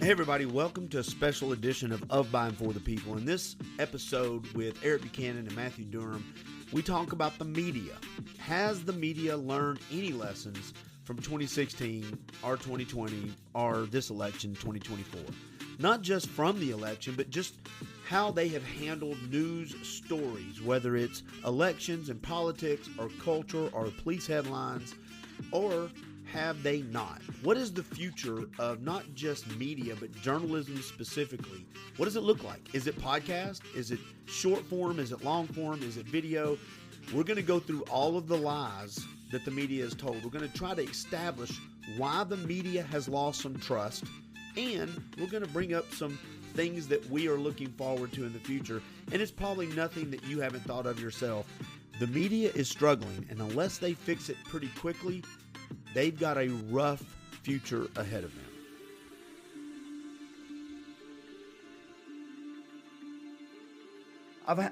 Hey everybody, welcome to a special edition of By and For the People. In this episode with Eric Buchanan and Matthew Durham, we talk about the media. Has the media learned any lessons from 2016 or 2020 or this election 2024? Not just from the election, but just how they have handled news stories, whether it's elections and politics or culture or police headlines, or have they not? What is the future of not just media, but journalism specifically? What does it look like? Is it podcast? Is it short form? Is it long form? Is it video? We're going to go through all of the lies that the media is told. We're going to try to establish why the media has lost some trust, and we're going to bring up some things that we are looking forward to in the future. And it's probably nothing that you haven't thought of yourself. The media is struggling, and unless they fix it pretty quickly, they've got a rough future ahead of them.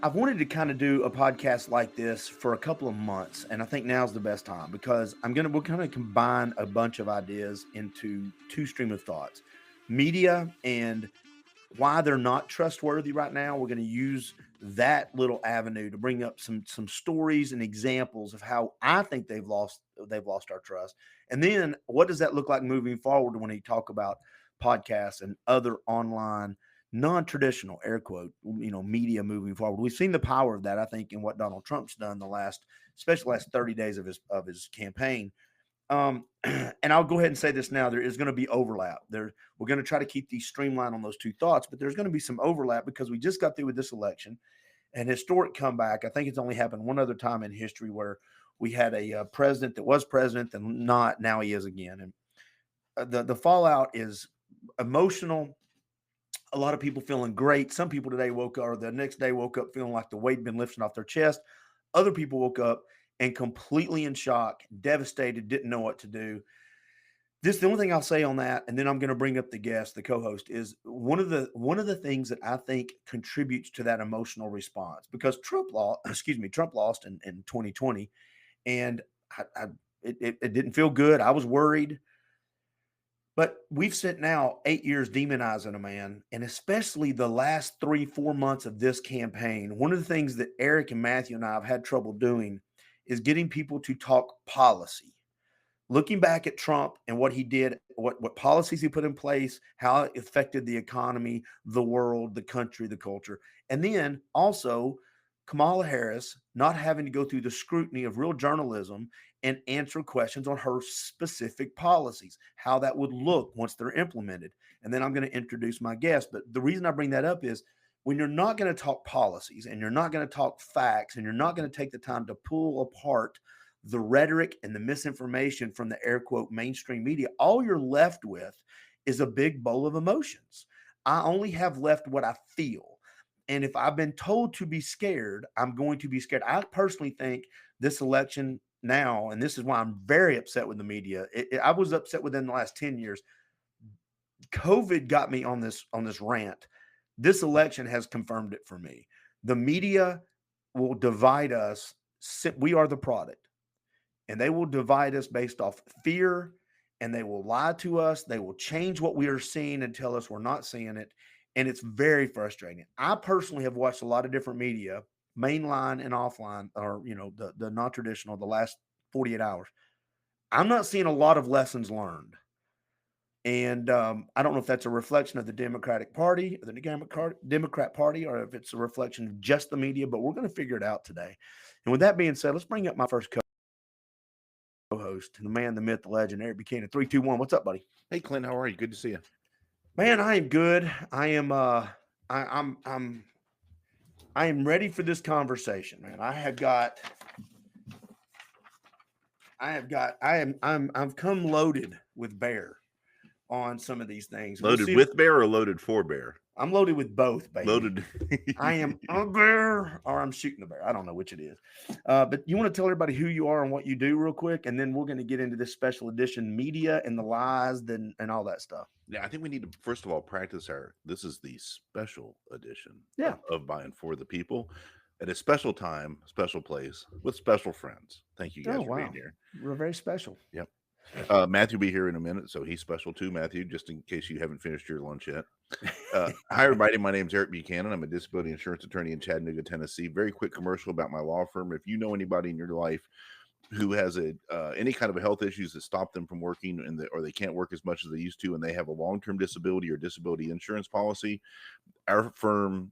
I've wanted to kind of do a podcast like this for a couple of months, and I think now's the best time because we're going to combine a bunch of ideas into two stream of thoughts. Media and why they're not trustworthy right now. We're going to use that little avenue to bring up some stories and examples of how I think they've lost our trust. And then what does that look like moving forward when you talk about podcasts and other online non-traditional air quote, media moving forward? We've seen the power of that, I think, in what Donald Trump's done especially the last 30 days of his campaign. And I'll go ahead and say this now. There is going to be overlap. We're going to try to keep these streamlined on those two thoughts, but there's going to be some overlap because we just got through with this election, an historic comeback. I think it's only happened one other time in history where we had a president that was president and now he is again. And the fallout is emotional. A lot of people feeling great. Some people today the next day woke up feeling like the weight had been lifted off their chest. Other people woke up and completely in shock, devastated, didn't know what to do. The only thing I'll say on that, and then I'm going to bring up the guest, the co-host, is one of the things that I think contributes to that emotional response, because Trump lost in 2020, and it didn't feel good. I was worried. But we've spent now 8 years demonizing a man, and especially the last 3-4 months of this campaign. One of the things that Eric and Matthew and I have had trouble doing is getting people to talk policy. Looking back at Trump and what he did, what policies he put in place, how it affected the economy, the world, the country, the culture. And then also Kamala Harris not having to go through the scrutiny of real journalism and answer questions on her specific policies, how that would look once they're implemented. And then I'm going to introduce my guest. But the reason I bring that up is when you're not going to talk policies and you're not going to talk facts and you're not going to take the time to pull apart the rhetoric and the misinformation from the air quote mainstream media, all you're left with is a big bowl of emotions. I only have left what I feel. And if I've been told to be scared, I'm going to be scared. I personally think this election now, and this is why I'm very upset with the media. I was upset within the last 10 years. COVID got me on this rant. This election has confirmed it for me. The media will divide us. We are the product, and they will divide us based off fear, and they will lie to us. They will change what we are seeing and tell us we're not seeing it. And it's very frustrating. I personally have watched a lot of different media, mainline and offline, or, the non-traditional, the last 48 hours. I'm not seeing a lot of lessons learned. And I don't know if that's a reflection of the Democratic Party, or the Democrat Party, or if it's a reflection of just the media, but we're going to figure it out today. And with that being said, let's bring up my first co-host, the man, the myth, the legend, Eric Buchanan. 3, 2, 1. What's up, buddy? Hey, Clint, how are you? Good to see you. Man, I am good. I am ready for this conversation, man. I've come loaded with bear on some of these things. Loaded with bear or loaded for bear? I'm loaded with both, baby. Loaded. I am a bear or I'm shooting a bear. I don't know which it is. But you want to tell everybody who you are and what you do real quick, and then we're going to get into this special edition media and the lies and all that stuff. Yeah, I think we need to, first of all, practice this is the special edition of By and For the People. At a special time, special place, with special friends. Thank you guys for being here. We're very special. Yep. Matthew will be here in a minute, so he's special too, Matthew, just in case you haven't finished your lunch yet. Hi, everybody. My name is Eric Buchanan. I'm a disability insurance attorney in Chattanooga, Tennessee. Very quick commercial about my law firm. If you know anybody in your life who has any kind of health issues that stop them from working or they can't work as much as they used to, and they have a long-term disability or disability insurance policy, our firm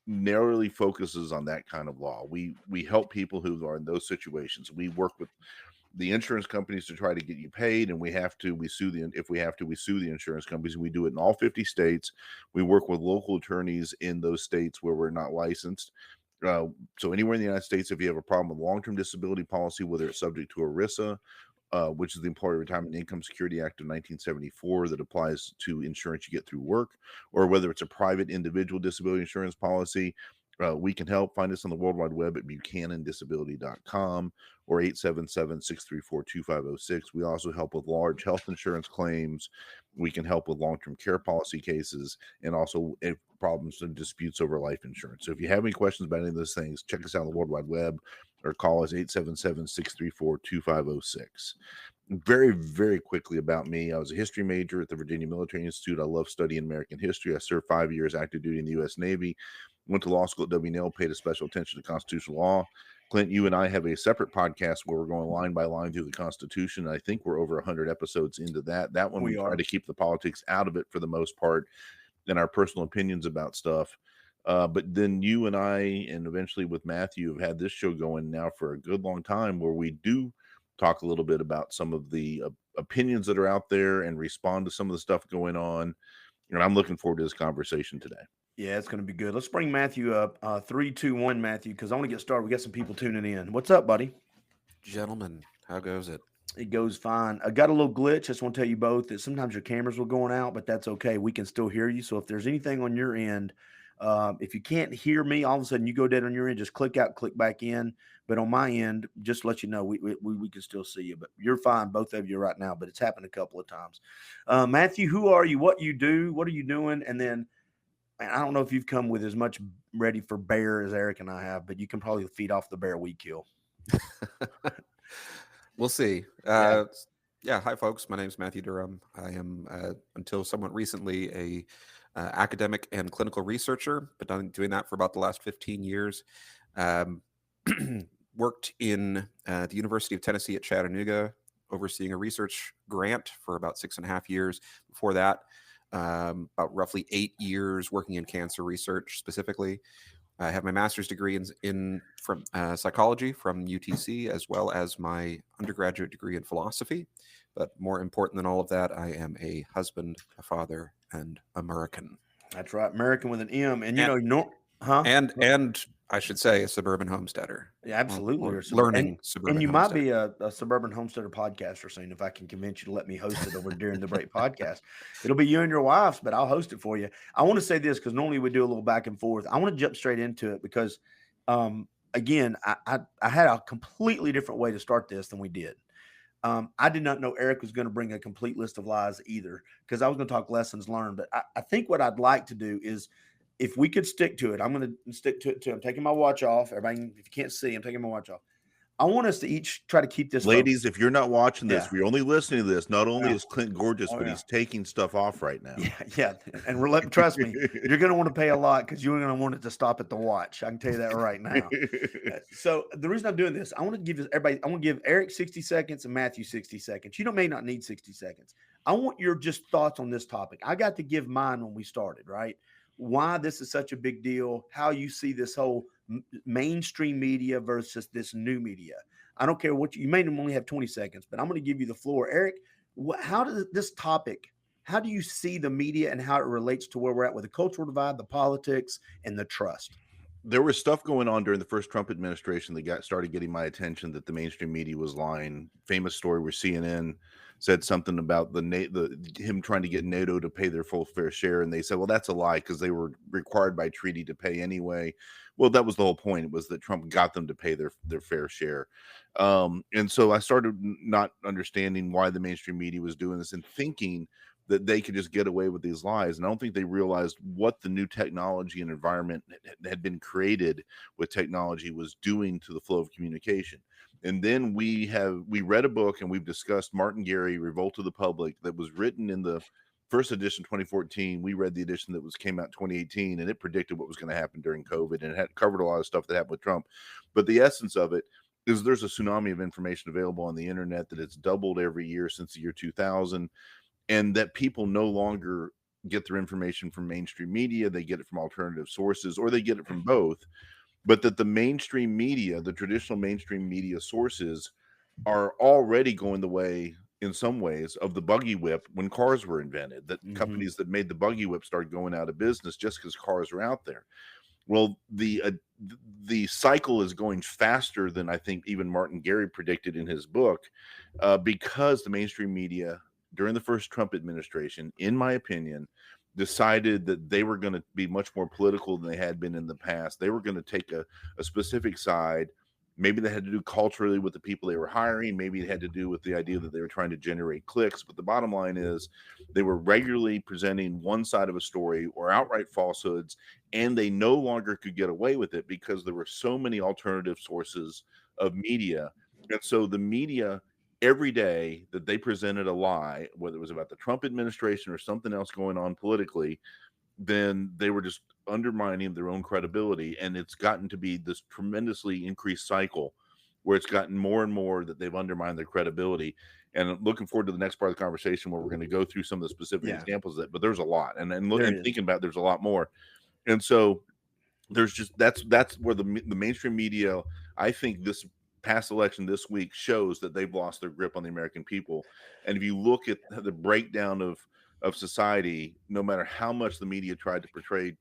narrowly focuses on that kind of law. We help people who are in those situations. We work with the insurance companies to try to get you paid, and we sue the insurance companies. We do it in all 50 states. We work with local attorneys in those states where we're not licensed. So anywhere in the United States, if you have a problem with long-term disability policy, whether it's subject to ERISA, which is the Employee Retirement Income Security Act of 1974 that applies to insurance you get through work, or whether it's a private individual disability insurance policy, we can help. Find us on the World Wide Web at buchanandisability.com or 877-634-2506. We also help with large health insurance claims. We can help with long-term care policy cases, and also problems and disputes over life insurance. So if you have any questions about any of those things, check us out on the World Wide Web or call us 877-634-2506. Very, very quickly about me. I was a history major at the Virginia Military Institute. I love studying American history. I served 5 years active duty in the U.S. Navy. Went to law school at WNL, paid a special attention to constitutional law. Clint, you and I have a separate podcast where we're going line by line through the Constitution. I think we're over 100 episodes into that. That one we try to keep the politics out of it for the most part, and our personal opinions about stuff. But then you and I, and eventually with Matthew, have had this show going now for a good long time, where we do talk a little bit about some of the opinions that are out there and respond to some of the stuff going on. And I'm looking forward to this conversation today. Yeah, it's going to be good. Let's bring Matthew up. 3, 2, 1, Matthew, because I want to get started. We got some people tuning in. What's up, buddy? Gentlemen, how goes it? It goes fine. I got a little glitch. I just want to tell you both that sometimes your cameras will going out, but that's okay. We can still hear you. So if there's anything on your end, if you can't hear me, all of a sudden you go dead on your end, just click out, click back in. But on my end, just to let you know, we can still see you. But you're fine, both of you right now, but it's happened a couple of times. Matthew, who are you? What you do? What are you doing? And then I don't know if you've come with as much ready for bear as Eric and I have, but you can probably feed off the bear we kill. We'll see. Yeah. Hi, folks. My name is Matthew Durham. I am, until somewhat recently, a academic and clinical researcher, but I've been doing that for about the last 15 years. Worked in the University of Tennessee at Chattanooga, overseeing a research grant for about 6.5 years. Before that, about roughly 8 years working in cancer research specifically. I have my master's degree from psychology from UTC, as well as my undergraduate degree in philosophy. But more important than all of that, I am a husband, a father, and American. That's right, American with an M. And and I should say a suburban homesteader. Yeah, absolutely. Learning suburban. And you might be a suburban homesteader podcaster soon if I can convince you to let me host it over during the break podcast. It'll be you and your wives, but I'll host it for you. I want to say this because normally we do a little back and forth. I want to jump straight into it because, again, I had a completely different way to start this than we did. I did not know Eric was going to bring a complete list of lies either, because I was going to talk lessons learned. But I think what I'd like to do is, if we could stick to it, I'm going to stick to it too. I'm taking my watch off. Everybody, if you can't see, I'm taking my watch off. I want us to each try to keep this. Ladies, focused. If you're not watching this, if you're only listening to this, not only is Clint gorgeous, but he's taking stuff off right now. Yeah. And trust me, you're going to want to pay a lot because you're going to want it to stop at the watch. I can tell you that right now. So the reason I'm doing this, I want to give everybody, I want to give Eric 60 seconds and Matthew 60 seconds. You may not need 60 seconds. I want your just thoughts on this topic. I got to give mine when we started, right? Why this is such a big deal, how you see this whole mainstream media versus this new media. I don't care what you may only have 20 seconds, but I'm going to give you the floor. Eric, how does this topic, how do you see the media and how it relates to where we're at with the cultural divide, the politics, and the trust? There was stuff going on during the first Trump administration that started getting my attention, that the mainstream media was lying. Famous story where CNN said something about him trying to get NATO to pay their full fair share, and they said, well, that's a lie because they were required by treaty to pay anyway. Well, that was the whole point. It was that Trump got them to pay their fair share. And so I started not understanding why the mainstream media was doing this and thinking that they could just get away with these lies. And I don't think they realized what the new technology and environment had been created with technology was doing to the flow of communication. And then we read a book and we've discussed Martin Gary, Revolt of the Public, that was written in the first edition 2014. We read the edition that came out 2018, and it predicted what was going to happen during COVID, and it had covered a lot of stuff that happened with Trump. But the essence of it is there's a tsunami of information available on the internet, that it's doubled every year since the year 2000, and that people no longer get their information from mainstream media. They get it from alternative sources, or they get it from both. But that the mainstream media, the traditional mainstream media sources, are already going the way, in some ways, of the buggy whip when cars were invented. That companies that made the buggy whip started going out of business just because cars were out there. Well, the cycle is going faster than I think even Martin Gary predicted in his book, because the mainstream media during the first Trump administration, in my opinion, decided that they were going to be much more political than they had been in the past. They were going to take a specific side. Maybe they had to do culturally with the people they were hiring. Maybe it had to do with the idea that they were trying to generate clicks. But the bottom line is they were regularly presenting one side of a story or outright falsehoods, and they no longer could get away with it because there were so many alternative sources of media. And so the media, every day that they presented a lie, whether it was about the Trump administration or something else going on politically, then they were just undermining their own credibility. And it's gotten to be this tremendously increased cycle where it's gotten more and more that they've undermined their credibility. And I'm looking forward to the next part of the conversation where we're going to go through some of the specific examples of that, but there's a lot. And thinking about it, there's a lot more. And so there's just, that's where the mainstream media, I think this past election this week shows that they've lost their grip on the American people. And if you look at the breakdown of society, no matter how much the media tried to portray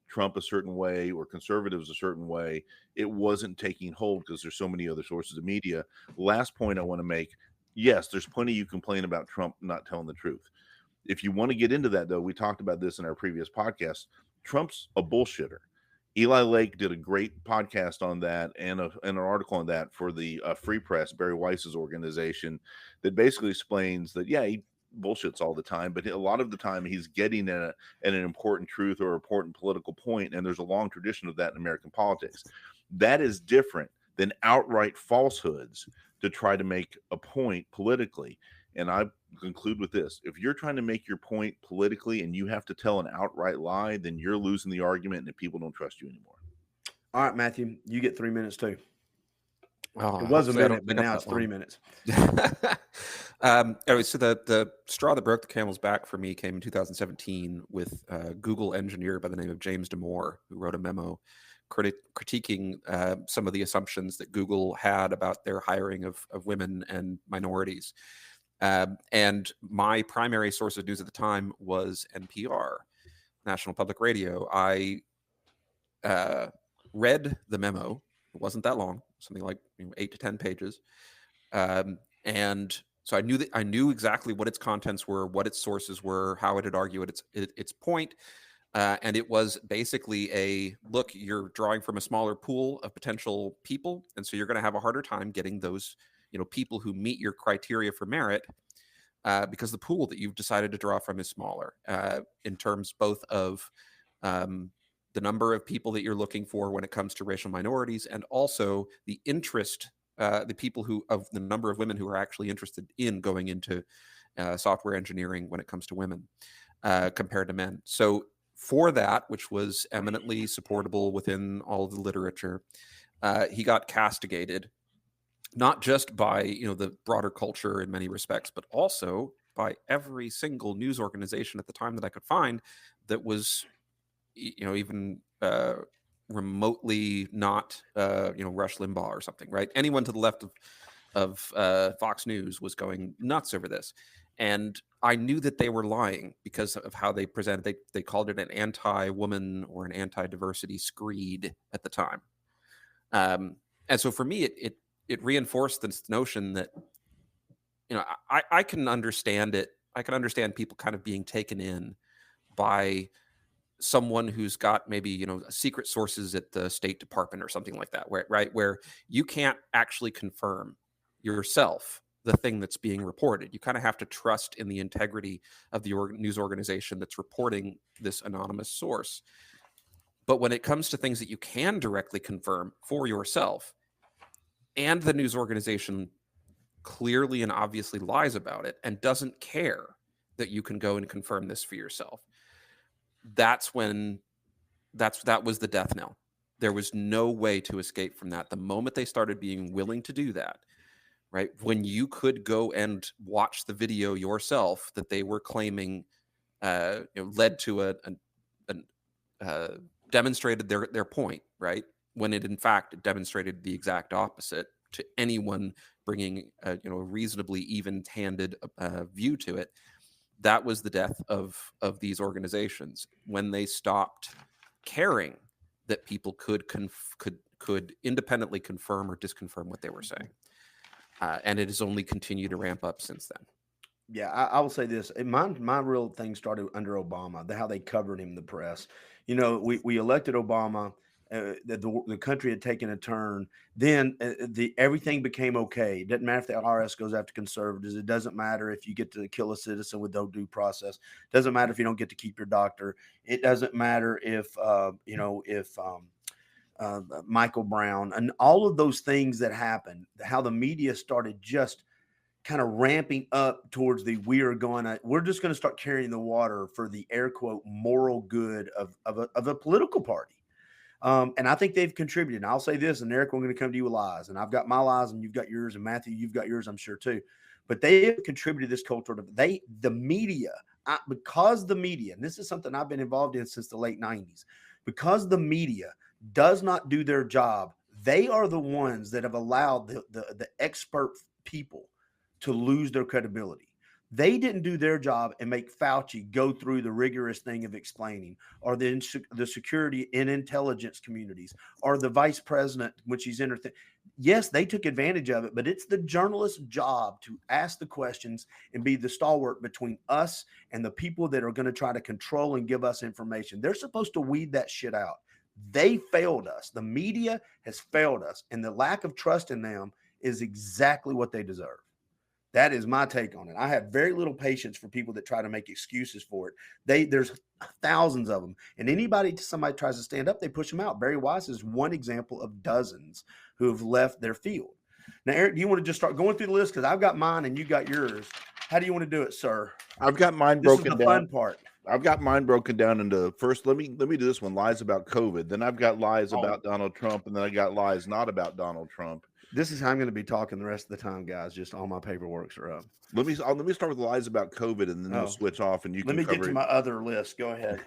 Trump a certain way or conservatives a certain way, it wasn't taking hold because there's so many other sources of media. Last point I want to make, yes, there's plenty you complain about Trump not telling the truth. If you want to get into that, though, we talked about this in our previous podcast. Trump's a bullshitter. Eli Lake did a great podcast on that and an article on that for the Free Press, Barry Weiss's organization, that basically explains that, yeah, he bullshits all the time, but a lot of the time he's getting at an important truth or important political point, and there's a long tradition of that in American politics. That is different than outright falsehoods to try to make a point politically. And I conclude with this: if you're trying to make your point politically and you have to tell an outright lie, then you're losing the argument and people don't trust you anymore. All right, Matthew, you get 3 minutes too. Oh, it was a minute, but now it's 3 minutes. Anyway, so the straw that broke the camel's back for me came in 2017 with a Google engineer by the name of James Damore, who wrote a memo critiquing some of the assumptions that Google had about their hiring of women and minorities. And my primary source of news at the time was NPR, National Public Radio. I read the memo. It wasn't that long, something like 8 to 10 pages. And so I knew exactly what its contents were, what its sources were, how it had argued its point. And it was basically a, look, you're drawing from a smaller pool of potential people. And so you're going to have a harder time getting those people who meet your criteria for merit, because the pool that you've decided to draw from is smaller, in terms both of the number of people that you're looking for when it comes to racial minorities, and also the interest, the number of women who are actually interested in going into software engineering when it comes to women, compared to men. So for that, which was eminently supportable within all of the literature, he got castigated, not just by the broader culture in many respects, but also by every single news organization at the time that I could find that was even remotely not Rush Limbaugh or something, right? Anyone to the left of Fox News was going nuts over this, and I knew that they were lying because of how they presented. They called it an anti-woman or an anti-diversity screed at the time, and so for me, it reinforced this notion that I can understand it. I can understand people kind of being taken in by someone who's got maybe secret sources at the State Department or something like that, where you can't actually confirm yourself the thing that's being reported. You kind of have to trust in the integrity of the news organization that's reporting this anonymous source. But when it comes to things that you can directly confirm for yourself, and the news organization clearly and obviously lies about it and doesn't care that you can go and confirm this for yourself. That's when that was the death knell. There was no way to escape from that. The moment they started being willing to do that, right? When you could go and watch the video yourself that they were claiming led to demonstrated their point, right? When it in fact demonstrated the exact opposite to anyone bringing a reasonably even-handed view to it. That was the death of these organizations when they stopped caring that people could independently confirm or disconfirm what they were saying, and it has only continued to ramp up since then. Yeah, I will say this. My real thing started under Obama, how they covered him in the press. We elected Obama. The country had taken a turn. Then everything became okay. It doesn't matter if the IRS goes after conservatives. It doesn't matter if you get to kill a citizen with no due process. It doesn't matter if you don't get to keep your doctor. It doesn't matter if Michael Brown and all of those things that happened. How the media started just kind of ramping up towards we're just going to start carrying the water for the air quote moral good of a political party. And I think they've contributed. And I'll say this, and Eric, we're going to come to you with lies, and I've got my lies and you've got yours, and Matthew, you've got yours, I'm sure too. But they have contributed to this culture. The media, because the media, and this is something I've been involved in since the late 90s, because the media does not do their job, they are the ones that have allowed the expert people to lose their credibility. They didn't do their job and make Fauci go through the rigorous thing of explaining, or the security and intelligence communities, or the vice president, which he's in. Yes, they took advantage of it, but it's the journalist's job to ask the questions and be the stalwart between us and the people that are going to try to control and give us information. They're supposed to weed that shit out. They failed us. The media has failed us, and the lack of trust in them is exactly what they deserve. That is my take on it. I have very little patience for people that try to make excuses for it. There's thousands of them, and somebody tries to stand up, they push them out. Barry Weiss is one example of dozens who have left their field. Now, Eric, do you want to just start going through the list? Because I've got mine and you got yours. How do you want to do it, sir? I've got mine broken down. This is the fun part. I've got mine broken down into first. Let me do this one: lies about COVID. Then I've got lies about Donald Trump, and then I got lies not about Donald Trump. This is how I'm going to be talking the rest of the time, guys. Just all my paperworks are up. Let me start with the lies about COVID, and then we'll switch off, and you can. Let me get to my other list. Go ahead.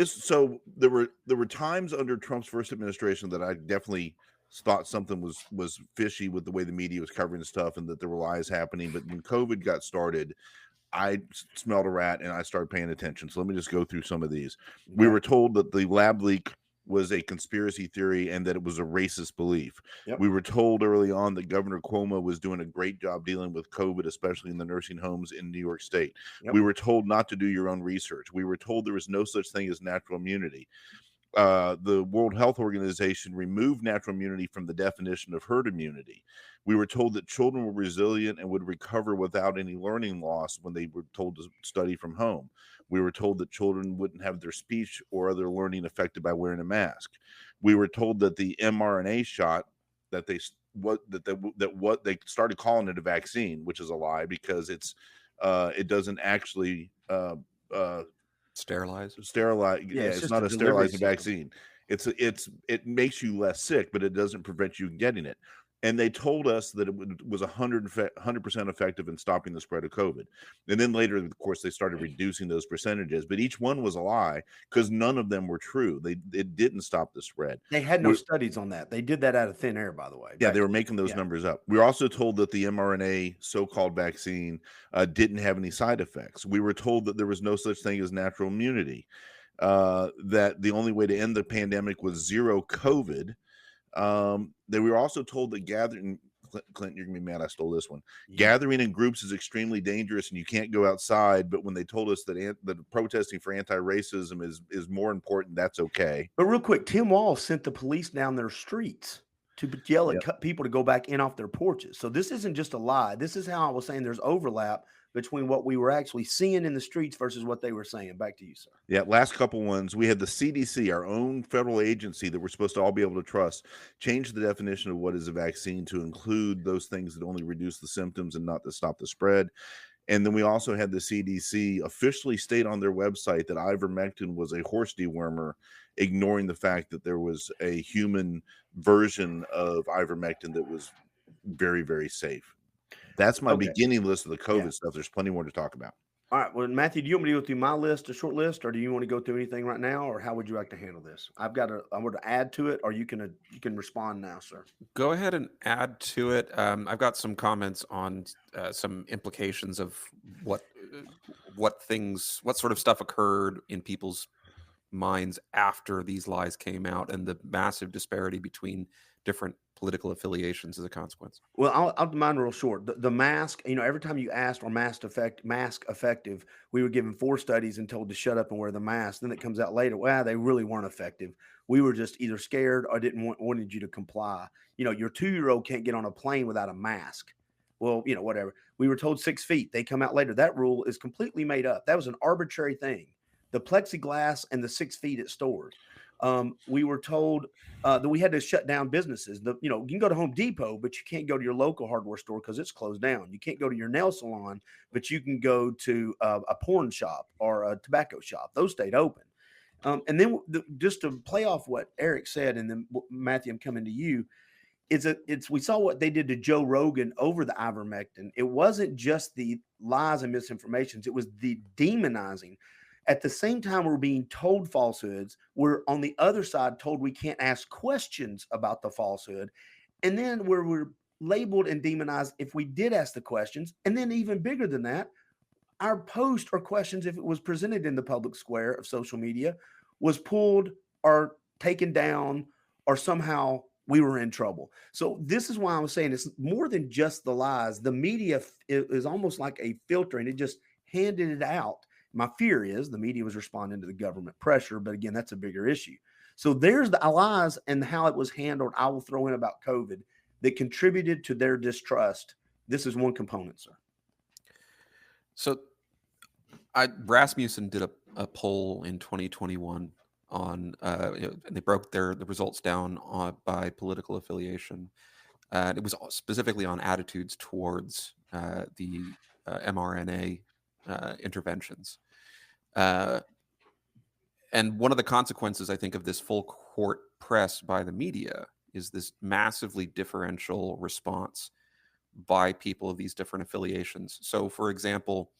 So there were times under Trump's first administration that I definitely thought something was fishy with the way the media was covering stuff, and that there were lies happening. But when COVID got started, I smelled a rat and I started paying attention. So let me just go through some of these. Yeah. We were told that the lab leak was a conspiracy theory and that it was a racist belief. Yep. We were told early on that Governor Cuomo was doing a great job dealing with COVID, especially in the nursing homes in New York State. Yep. We were told not to do your own research. We were told there was no such thing as natural immunity. The World Health Organization removed natural immunity from the definition of herd immunity. We were told that children were resilient and would recover without any learning loss when they were told to study from home. We were told that children wouldn't have their speech or other learning affected by wearing a mask. We were told that the mRNA shot that they started calling it a vaccine, which is a lie because it doesn't actually sterilize. Yeah, it's not a sterilizing vaccine. It makes you less sick, but it doesn't prevent you getting it. And they told us that it was 100% effective in stopping the spread of COVID. And then later, of course, they started reducing those percentages. But each one was a lie because none of them were true. It didn't stop the spread. They had no studies on that. They did that out of thin air, by the way. Yeah, they were making those numbers up. We were also told that the mRNA so-called vaccine didn't have any side effects. We were told that there was no such thing as natural immunity, that the only way to end the pandemic was zero COVID. They were also told that gathering, Clinton, you're gonna be mad I stole this one. Yeah. Gathering in groups is extremely dangerous and you can't go outside. But when they told us that protesting for anti-racism is more important, that's okay. But real quick, Tim Walz sent the police down their streets to yell at Yep. people to go back in off their porches. So this isn't just a lie. This is how I was saying there's overlap between what we were actually seeing in the streets versus what they were saying. Back to you, sir. Yeah, last couple ones, we had the CDC, our own federal agency that we're supposed to all be able to trust, change the definition of what is a vaccine to include those things that only reduce the symptoms and not to stop the spread. And then we also had the CDC officially state on their website that ivermectin was a horse dewormer, ignoring the fact that there was a human version of ivermectin that was very, very safe. That's my Okay. beginning list of the COVID Yeah. stuff. There's plenty more to talk about. All right. Well, Matthew, do you want me to go through my list, a short list, or do you want to go through anything right now, or how would you like to handle this? I want to add to it, or you can respond now, sir. Go ahead and add to it. I've got some comments on some implications of what sort of stuff occurred in people's minds after these lies came out, and the massive disparity between different political affiliations as a consequence. Well, I'll do mine real short. The mask, every time you asked, or mask effective, we were given 4 studies and told to shut up and wear the mask. Then it comes out later, well, they really weren't effective. We were just either scared or wanted you to comply. Your 2-year-old can't get on a plane without a mask. Well, whatever. We were told 6 feet. They come out later. That rule is completely made up. That was an arbitrary thing. The plexiglass and the 6 feet at stores. We were told that we had to shut down businesses. You can go to Home Depot, but you can't go to your local hardware store because it's closed down. You can't go to your nail salon, but you can go to a porn shop or a tobacco shop. Those stayed open. And then just to play off what Eric said, and then Matthew, I'm coming to you. We saw what they did to Joe Rogan over the ivermectin. It wasn't just the lies and misinformations. It was the demonizing. At the same time, we're being told falsehoods. We're on the other side told we can't ask questions about the falsehood. And then we're labeled and demonized if we did ask the questions. And then even bigger than that, our post or questions, if it was presented in the public square of social media, was pulled or taken down, or somehow we were in trouble. So this is why I was saying it's more than just the lies. The media is almost like a filter, and it just handed it out. My fear is the media was responding to the government pressure, but again, that's a bigger issue. So there's the lies and how it was handled. I will throw in about COVID that contributed to their distrust. This is one component, sir. So Rasmussen did a poll in 2021 on, and they broke the results down by political affiliation. It was specifically on attitudes towards the mRNA interventions. And one of the consequences, I think, of this full court press by the media is this massively differential response by people of these different affiliations. So, for example,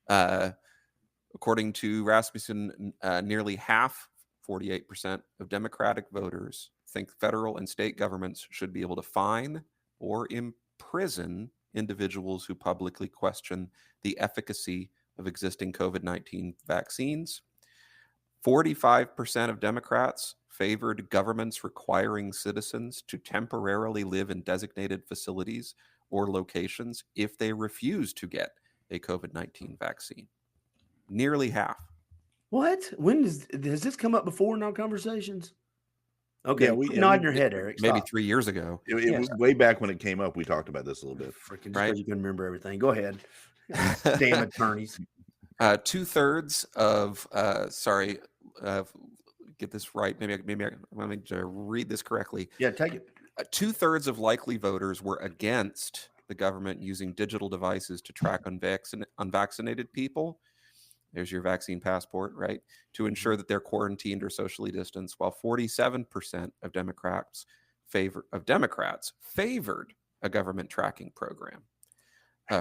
according to Rasmussen, nearly half, 48% of Democratic voters think federal and state governments should be able to fine or imprison individuals who publicly question the efficacy of existing COVID-19 vaccines. 45% of Democrats favored governments requiring citizens to temporarily live in designated facilities or locations if they refuse to get a COVID-19 vaccine. Nearly half. What? Has this come up before in our conversations? Okay, Yeah, nod your head, Eric. Maybe Stop. 3 years ago. It was way back when it came up. We talked about this a little bit. Freaking just Right. because you can remember everything. Go ahead. Damn attorneys. 2/3 of get this right. Maybe I'm going to read this correctly. Yeah, take it. 2/3 of likely voters were against the government using digital devices to track unvaccinated people. There's your vaccine passport, right? To ensure that they're quarantined or socially distanced, while 47% of Democrats favored a government tracking program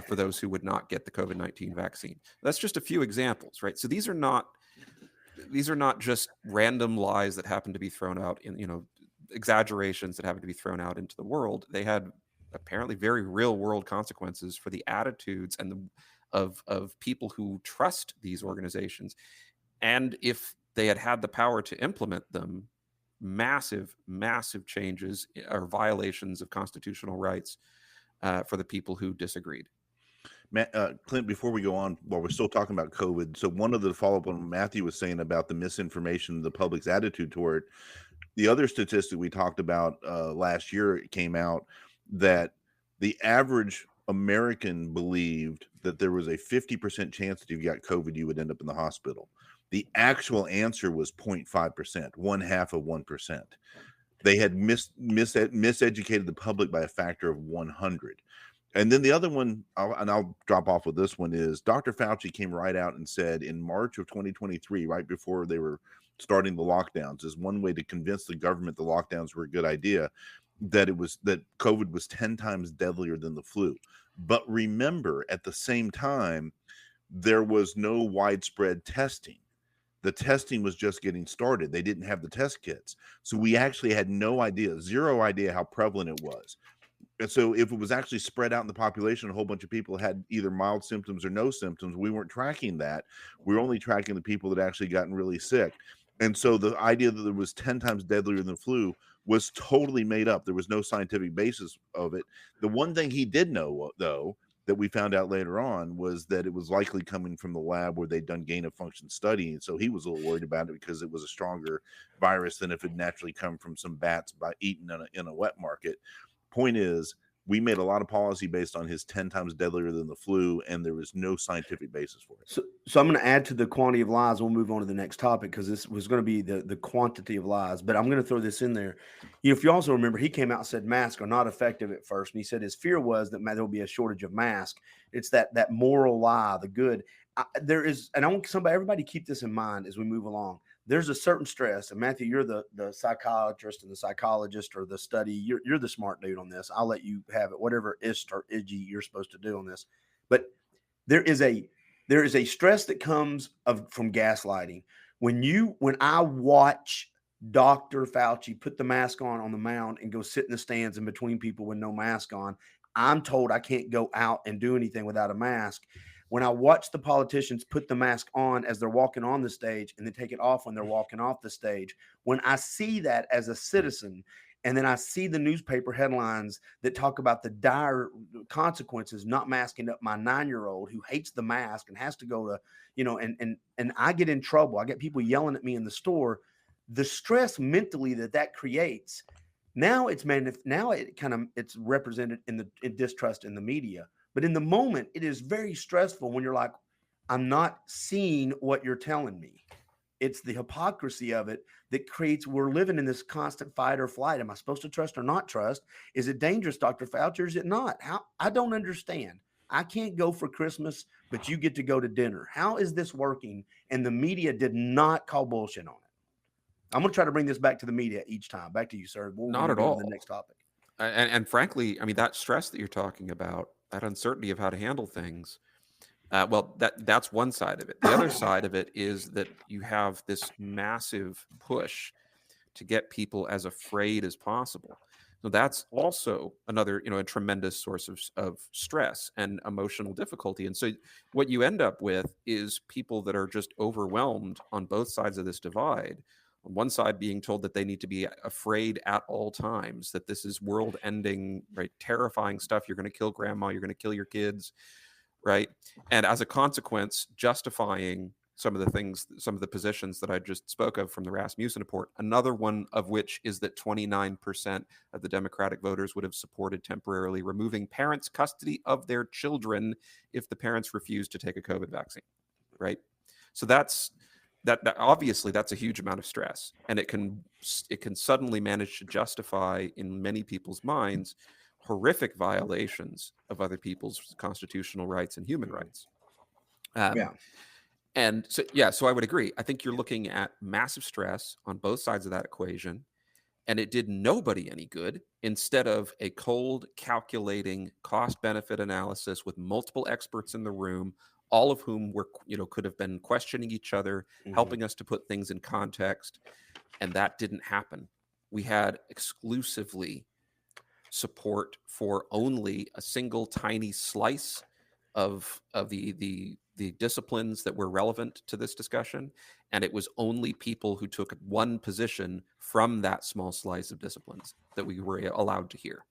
for those who would not get the COVID-19 vaccine. That's just a few examples, right? So these are not just random lies that happen to be thrown out in, exaggerations that happen to be thrown out into the world. They had apparently very real world consequences for the attitudes and of people who trust these organizations. And if they had the power to implement them, massive changes or violations of constitutional rights for the people who disagreed. Matt, Clint, before we go on, while we're still talking about COVID, so one of the follow-up on Matthew was saying about the misinformation, the public's attitude toward it, The other statistic we talked about last year, it came out that the average American believed that there was a 50% chance that if you got COVID, you would end up in the hospital. The actual answer was 0.5%, 1/2 of 1%. They had miseducated the public by a factor of 100. And then the other one, I'll drop off with this one, is Dr. Fauci came right out and said in March of 2023, right before they were starting the lockdowns, is one way to convince the government the lockdowns were a good idea, that COVID was 10 times deadlier than the flu. But remember, at the same time, there was no widespread testing. The testing was just getting started. They didn't have the test kits. So we actually had zero idea how prevalent it was. And so if it was actually spread out in the population, a whole bunch of people had either mild symptoms or no symptoms, we weren't tracking that. We were only tracking the people that actually gotten really sick. And so the idea that it was 10 times deadlier than the flu was totally made up. There was no scientific basis of it. The one thing he did know, though, that we found out later on was that it was likely coming from the lab where they'd done gain of function study. And so he was a little worried about it because it was a stronger virus than if it naturally come from some bats by eating in a wet market. Point is, we made a lot of policy based on his 10 times deadlier than the flu, and there was no scientific basis for it. So I'm going to add to the quantity of lies. We'll move on to the next topic because this was going to be the quantity of lies. But I'm going to throw this in there. If you also remember, he came out and said masks are not effective at first. And he said his fear was that there will be a shortage of masks. It's that moral lie, the good. There is, and I want everybody keep this in mind as we move along. There's a certain stress, and Matthew, you're the psychiatrist and the psychologist or the study. You're the smart dude on this. I'll let you have it, whatever ist or iggy you're supposed to do on this. But there is a stress that comes from gaslighting. When I watch Dr. Fauci put the mask on the mound and go sit in the stands in between people with no mask on, I'm told I can't go out and do anything without a mask. When I watch the politicians put the mask on as they're walking on the stage and then take it off when they're walking off the stage, when I see that as a citizen, and then I see the newspaper headlines that talk about the dire consequences, not masking up my 9-year-old who hates the mask and has to go to, and I get in trouble. I get people yelling at me in the store. The stress mentally that creates, now it's represented in distrust in the media. But in the moment, it is very stressful when you're like, I'm not seeing what you're telling me. It's the hypocrisy of it that creates, we're living in this constant fight or flight. Am I supposed to trust or not trust? Is it dangerous, Dr. Fauci, or is it not? I don't understand. I can't go for Christmas, but you get to go to dinner. How is this working? And the media did not call bullshit on it. I'm going to try to bring this back to the media each time. Back to you, sir. Not at all. The next topic. And frankly, I mean, that stress that you're talking about, that uncertainty of how to handle things, that's one side of it. The other side of it is that you have this massive push to get people as afraid as possible. So that's also another, a tremendous source of stress and emotional difficulty. And so what you end up with is people that are just overwhelmed on both sides of this divide. On one side, being told that they need to be afraid at all times, that this is world-ending, right, terrifying stuff. You're going to kill grandma. You're going to kill your kids, right? And as a consequence, justifying some of the positions that I just spoke of from the Rasmussen report. Another one of which is that 29% of the Democratic voters would have supported temporarily removing parents' custody of their children if the parents refuse to take a COVID vaccine, right? So that obviously that's a huge amount of stress, and it can suddenly manage to justify in many people's minds horrific violations of other people's constitutional rights and human rights. And so I would agree. I think you're looking at massive stress on both sides of that equation, and it did nobody any good. Instead of a cold, calculating cost-benefit analysis with multiple experts in the room, all of whom were, could have been questioning each other, helping us to put things in context, and that didn't happen. We had exclusively support for only a single tiny slice of the disciplines that were relevant to this discussion, and it was only people who took one position from that small slice of disciplines that we were allowed to hear.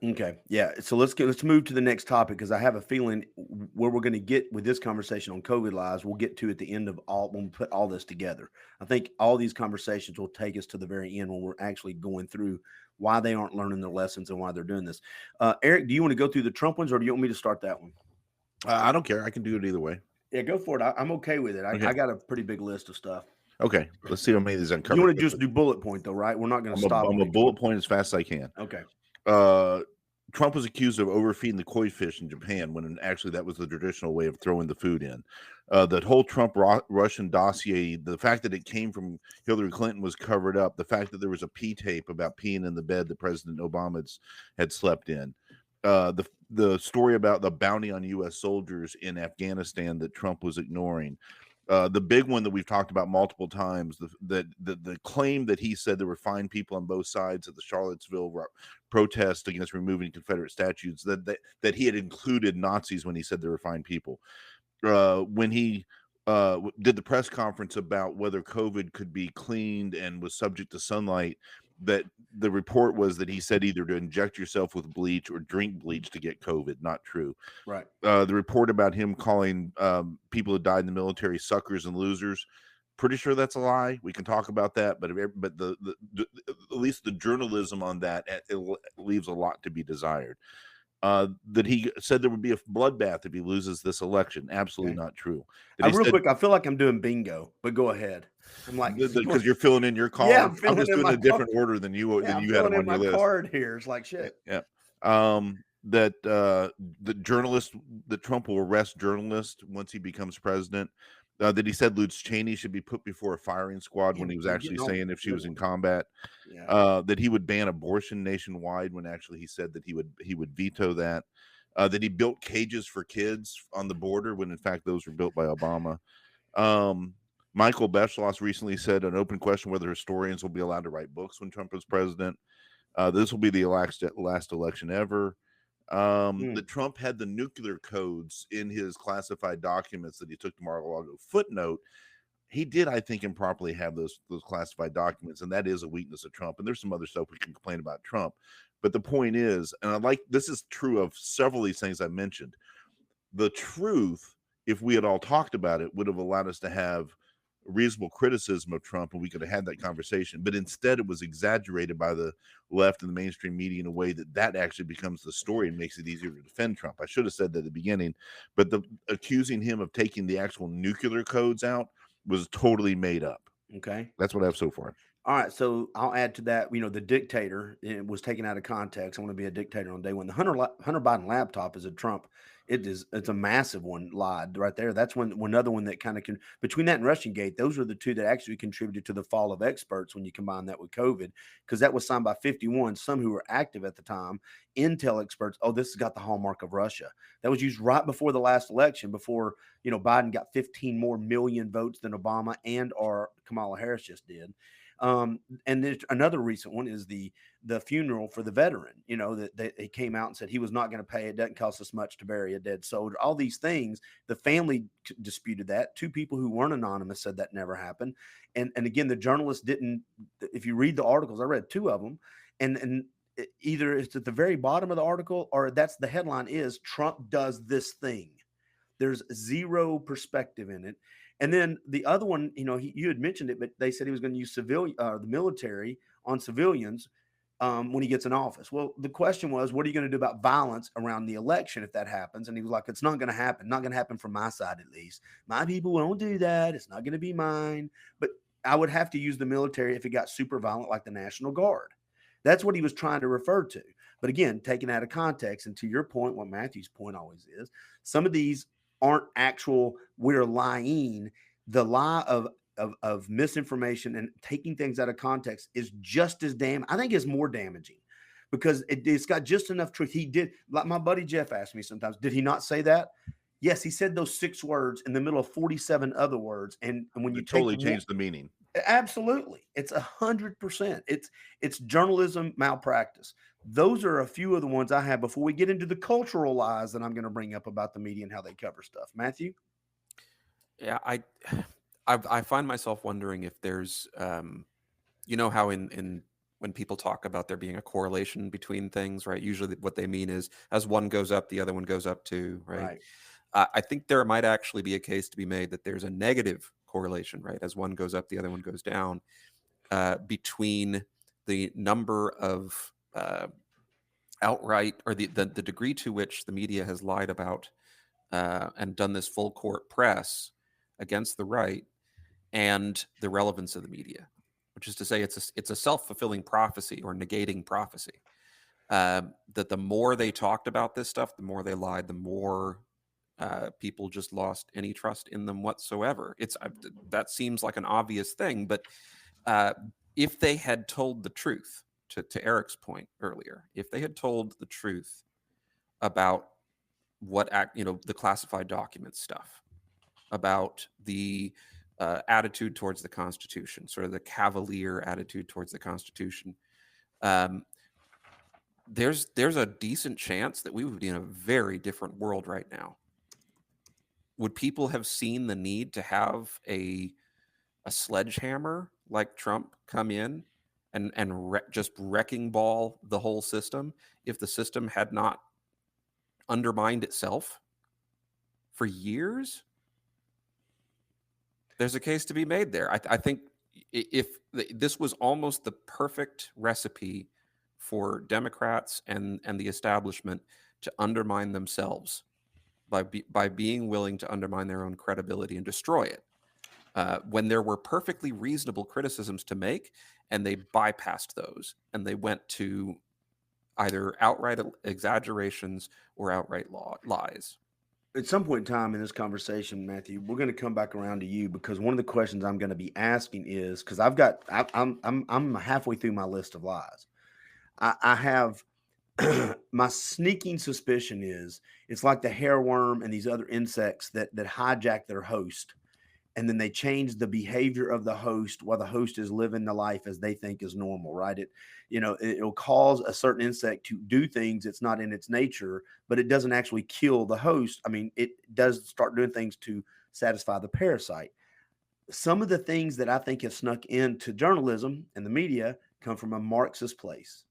Okay. Yeah. So let's move to the next topic because I have a feeling where we're going to get with this conversation on COVID lives, we'll get to at the end of all when we put all this together. I think all these conversations will take us to the very end when we're actually going through why they aren't learning their lessons and why they're doing this. Eric, do you want to go through the Trump ones or do you want me to start that one? I don't care. I can do it either way. Yeah, go for it. I'm okay with it. Okay. I got a pretty big list of stuff. Okay. Let's see how many of these I can cover. You want to just do bullet point though, right? We're not going to stop. I'm a bullet point as fast as I can. Okay. Trump was accused of overfeeding the koi fish in Japan when actually that was the traditional way of throwing the food in. The whole Trump Russian dossier, the fact that it came from Hillary Clinton was covered up. The fact that there was a pee tape about peeing in the bed that President Obama had slept in. The story about the bounty on U.S. soldiers in Afghanistan that Trump was ignoring. The big one that we've talked about multiple times, the claim that he said there were fine people on both sides of the Charlottesville protest against removing Confederate statues, that he had included Nazis when he said there were fine people. When he did the press conference about whether COVID could be cleaned and was subject to sunlight, that the report was that he said either to inject yourself with bleach or drink bleach to get COVID. Not true. Right. The report about him calling people who died in the military suckers and losers, pretty sure that's a lie. We can talk about that, but the at least the journalism on that, it leaves a lot to be desired. That he said there would be a bloodbath if he loses this election. Absolutely not true. Real quick, I feel like I'm doing bingo, but go ahead. I'm like, because you're filling in your card. Yeah, I'm just doing a different order than you had on your list. Card here. It's like shit. Yeah. That the journalist, that Trump will arrest journalists once he becomes president. That he said Liz Cheney should be put before a firing squad when he was actually saying if she was in combat. Yeah. That he would ban abortion nationwide when actually he said that he would veto that. That he built cages for kids on the border when in fact those were built by Obama. Michael Beschloss recently said an open question whether historians will be allowed to write books when Trump is president. This will be the last election ever. That Trump had the nuclear codes in his classified documents that he took to Mar-a-Lago. Footnote, he did, I think, improperly have those classified documents, and that is a weakness of Trump. And there's some other stuff we can complain about Trump. But the point is, and this is true of several of these things I mentioned, the truth, if we had all talked about it, would have allowed us to have reasonable criticism of Trump, and we could have had that conversation. But instead, it was exaggerated by the left and the mainstream media in a way that actually becomes the story and makes it easier to defend Trump. I should have said that at the beginning, but accusing him of taking the actual nuclear codes out was totally made up. Okay. That's what I have so far. All right, so I'll add to that. The dictator, it was taken out of context. I want to be a dictator on day one. The Hunter Biden laptop is a Trump. It's a massive one lied right there. That's one other one that kind of between that and Russiagate, those are the two that actually contributed to the fall of experts when you combine that with COVID, because that was signed by 51, some who were active at the time, intel experts. Oh, this has got the hallmark of Russia. That was used right before the last election, before Biden got 15 more million votes than Obama and or Kamala Harris just did. And there's another recent one is the funeral for the veteran, that he came out and said he was not going to pay. It doesn't cost us much to bury a dead soldier. All these things, the family disputed that. Two people who weren't anonymous said that never happened. And again, the journalist didn't, if you read the articles, I read two of them, and either it's at the very bottom of the article or that's the headline is Trump does this thing. There's zero perspective in it. And then the other one, you had mentioned it, but they said he was going to use the military on civilians when he gets in office. Well, the question was, what are you going to do about violence around the election if that happens? And he was like, it's not going to happen. Not going to happen from my side, at least. My people won't do that. It's not going to be mine. But I would have to use the military if it got super violent, like the National Guard. That's what he was trying to refer to. But again, taken out of context, and to your point, what Matthew's point always is, some of these aren't actual, we're lying. The lie of misinformation and taking things out of context is just as I think is more damaging, because it's got just enough truth. He did, like my buddy Jeff asked me sometimes, did he not say that? Yes, he said those 6 words in the middle of 47 other words. And when you totally change the meaning. Absolutely. It's 100%. It's journalism malpractice. Those are a few of the ones I have before we get into the cultural lies that I'm going to bring up about the media and how they cover stuff. Matthew? Yeah, I find myself wondering if there's, how in when people talk about there being a correlation between things, right? Usually what they mean is as one goes up, the other one goes up too, right? Right. I think there might actually be a case to be made that there's a negative correlation, right? As one goes up, the other one goes down, between the number of outright, or the degree to which the media has lied about and done this full court press against the right, and the relevance of the media, which is to say it's a self-fulfilling prophecy or negating prophecy. That the more they talked about this stuff, the more they lied, the more people just lost any trust in them whatsoever. That seems like an obvious thing, but if they had told the truth, to Eric's point earlier, if they had told the truth about the classified document stuff, about the attitude towards the Constitution, sort of the cavalier attitude towards the Constitution, there's a decent chance that we would be in a very different world right now. Would people have seen the need to have a sledgehammer like Trump come in and just wrecking ball the whole system if the system had not undermined itself for years? There's a case to be made there. I think if this was almost the perfect recipe for Democrats and the establishment to undermine themselves by being willing to undermine their own credibility and destroy it, when there were perfectly reasonable criticisms to make, and they bypassed those and they went to either outright exaggerations or outright lies. At some point in time in this conversation, Matthew, we're going to come back around to you, because one of the questions I'm going to be asking is, because I'm halfway through my list of lies. I have my sneaking suspicion is it's like the hairworm and these other insects that hijack their host, and then they change the behavior of the host while the host is living the life as they think is normal, right? It'll cause a certain insect to do things it's not in its nature, but it doesn't actually kill the host. I mean, it does start doing things to satisfy the parasite. Some of the things that I think have snuck into journalism and the media come from a Marxist place.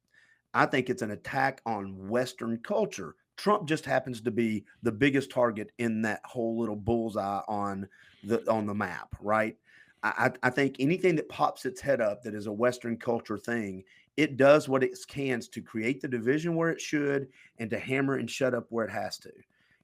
I think it's an attack on Western culture. Trump just happens to be the biggest target in that whole little bullseye on the map, right? I think anything that pops its head up that is a Western culture thing, it does what it can to create the division where it should and to hammer and shut up where it has to.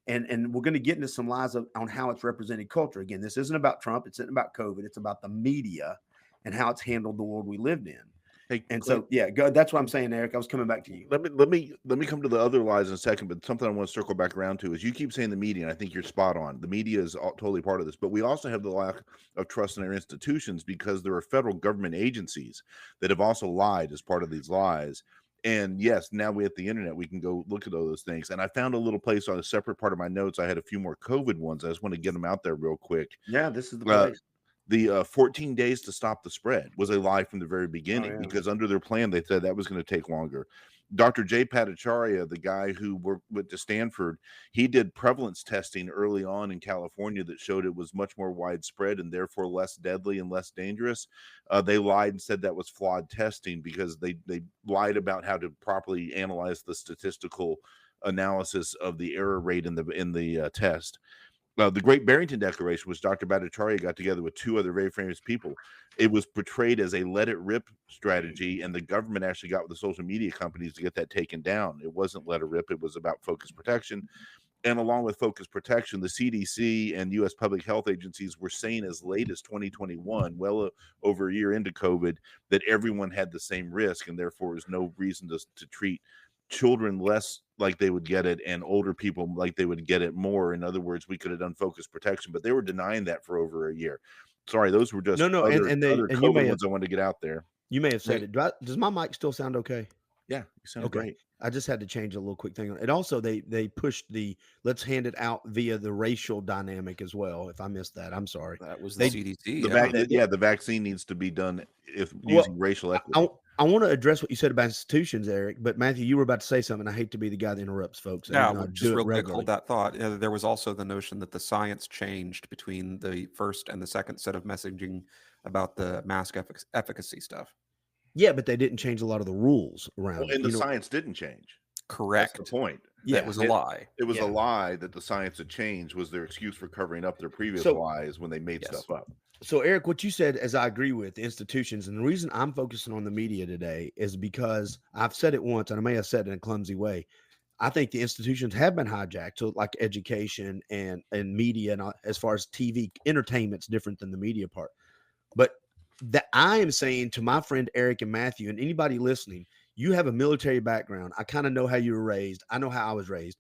And we're going to get into some lies on how it's represented culture. Again, this isn't about Trump. It's not about COVID. It's about the media and how it's handled the world we lived in. Hey, and so, yeah, go, that's what I'm saying, Eric. I was coming back to you. Let me come to the other lies in a second, but something I want to circle back around to is you keep saying the media, and I think you're spot on. The media is totally part of this, but we also have the lack of trust in our institutions because there are federal government agencies that have also lied as part of these lies. And yes, now we have the internet, we can go look at all those things. And I found a little place on a separate part of my notes. I had a few more COVID ones. I just want to get them out there real quick. Yeah, this is the place. The 14 days to stop the spread was a lie from the very beginning, because under their plan, they said that was going to take longer. Dr. Jay Bhattacharya, the guy who went to Stanford, he did prevalence testing early on in California that showed it was much more widespread and therefore less deadly and less dangerous. They lied and said that was flawed testing because they lied about how to properly analyze the statistical analysis of the error rate in the test. The Great Barrington Declaration, which Dr. Bhattacharya got together with two other very famous people, it was portrayed as a let it rip strategy, and the government actually got with the social media companies to get that taken down. It wasn't let it rip. It was about focus protection. And along with focus protection, the CDC and U.S. public health agencies were saying as late as 2021, well over a year into COVID, that everyone had the same risk, and therefore there's no reason to treat children less like they would get it and older people like they would get it more. In other words, we could have done focus protection, but they were denying that for over a year. Sorry, those were just other COVID ones I wanted to get out there. You may have said it. Does my mic still sound okay? Yeah, you sound great. I just had to change a little quick thing on it. Also, they pushed the let's hand it out via the racial dynamic as well. If I missed that, I'm sorry. That was the CDC. The vaccine needs to be done using racial equity. I want to address what you said about institutions, Eric, but Matthew, you were about to say something. I hate to be the guy that interrupts folks. Yeah, just real quick, hold that thought. There was also the notion that the science changed between the first and the second set of messaging about the mask efficacy stuff. Yeah, but they didn't change a lot of the rules around Well, it. and the science didn't change. Correct. That's the point. Yeah. That was a lie. It was Yeah. a lie that the science had changed was their excuse for covering up their previous So- lies when they made Yes. stuff up. So, Eric, what you said, as I agree with, the institutions, and the reason I'm focusing on the media today is because I've said it once, and I may have said it in a clumsy way. I think the institutions have been hijacked. So, like education and media, and as far as TV, entertainment's different than the media part. But that I am saying to my friend Eric and Matthew, and anybody listening, you have a military background. I kind of know how you were raised. I know how I was raised.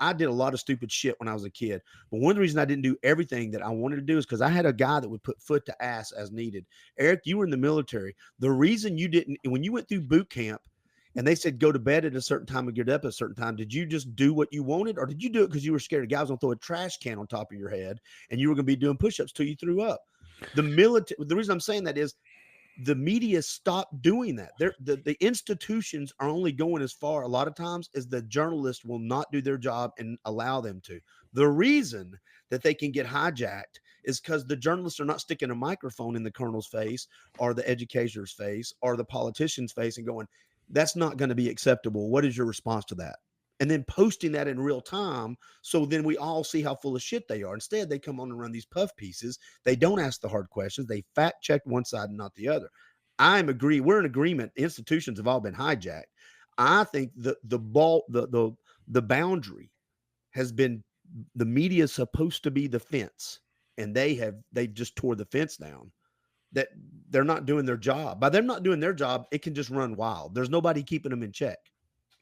I did a lot of stupid shit when I was a kid. But one of the reasons I didn't do everything that I wanted to do is because I had a guy that would put foot to ass as needed. Eric, you were in the military. The reason you didn't, when you went through boot camp and they said go to bed at a certain time and get up at a certain time, did you just do what you wanted, or did you do it because you were scared a guy was going to throw a trash can on top of your head and you were going to be doing push-ups till you threw up? The reason I'm saying that is the media stopped doing that. The institutions are only going as far a lot of times as the journalists will not do their job and allow them to. The reason that they can get hijacked is because the journalists are not sticking a microphone in the colonel's face or the educator's face or the politician's face and going, that's not going to be acceptable. What is your response to that? And then posting that in real time. So then we all see how full of shit they are. Instead, they come on and run these puff pieces. They don't ask the hard questions. They fact check one side and not the other. We're in agreement. Institutions have all been hijacked. I think the boundary has been, the media is supposed to be the fence, and they just tore the fence down. That they're not doing their job. By them not doing their job, it can just run wild. There's nobody keeping them in check.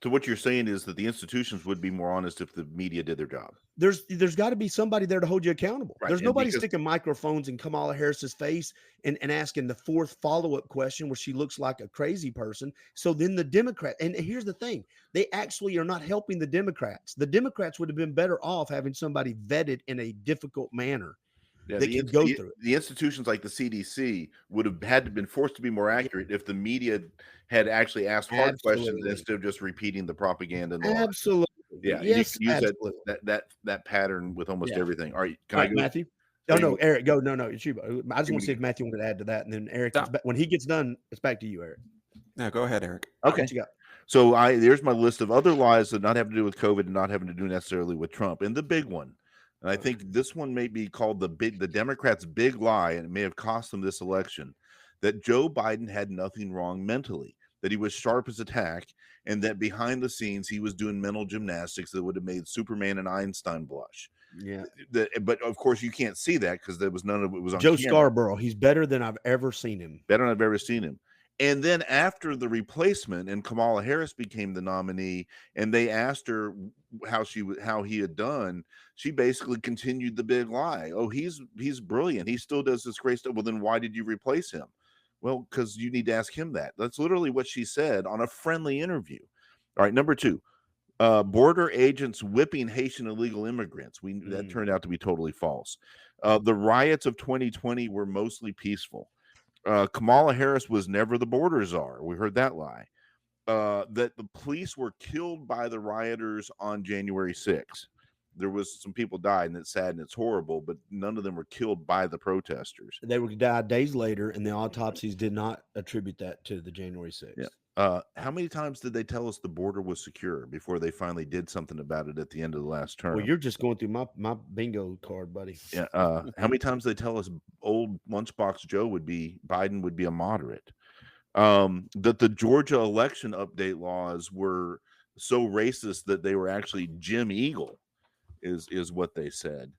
So what you're saying is that the institutions would be more honest if the media did their job. There's got to be somebody there to hold you accountable. Right, There's and nobody because- sticking microphones in Kamala Harris's face and asking the fourth follow-up question where she looks like a crazy person. So then the Democrat, and here's the thing, they actually are not helping the Democrats. The Democrats would have been better off having somebody vetted in a difficult manner. Yeah, They can go through it. The institutions like the CDC would have had to been forced to be more accurate if the media had actually asked hard questions Absolutely. instead of just repeating the propaganda and the lies. Absolutely. Yeah, Yes, you use absolutely. that pattern with almost Yeah. everything. All right, can All I right, go? Matthew? Are Oh, no, you- Eric, go. No, it's you. I just You want to see can- if Matthew wanted to add to that. And then Eric, No. when he gets done, it's back to you, Eric. No, go ahead, Eric. Okay. What you got? So there's my list of other lies that not having to do with COVID and not having to do necessarily with Trump. And the big one, and I think this one may be called the Democrats' big lie, and it may have cost them this election, that Joe Biden had nothing wrong mentally, that he was sharp as a tack, and that behind the scenes he was doing mental gymnastics that would have made Superman and Einstein blush. Yeah. But of course you can't see that because there was none of it was on Joe camera. Scarborough. He's better than I've ever seen him. Better than I've ever seen him. And then after the replacement and Kamala Harris became the nominee, and they asked her how he had done, she basically continued the big lie. Oh, he's brilliant. He still does this great stuff. Well, then why did you replace him? Well, because you need to ask him that. That's literally what she said on a friendly interview. All right, number 2. Border agents whipping Haitian illegal immigrants. That turned out to be totally false. The riots of 2020 were mostly peaceful. Kamala Harris was never the border czar. We heard that lie. That the police were killed by the rioters on January 6th. There was some people died, and it's sad and it's horrible, but none of them were killed by the protesters. They were died days later, and the autopsies did not attribute that to the January 6th. Yeah. How many times did they tell us the border was secure before they finally did something about it at the end of the last term? Well, you're just going through my bingo card, buddy. Yeah. How many times did they tell us old Lunchbox Joe Biden would be a moderate? That the Georgia election update laws were so racist that they were actually Jim Eagle, is what they said.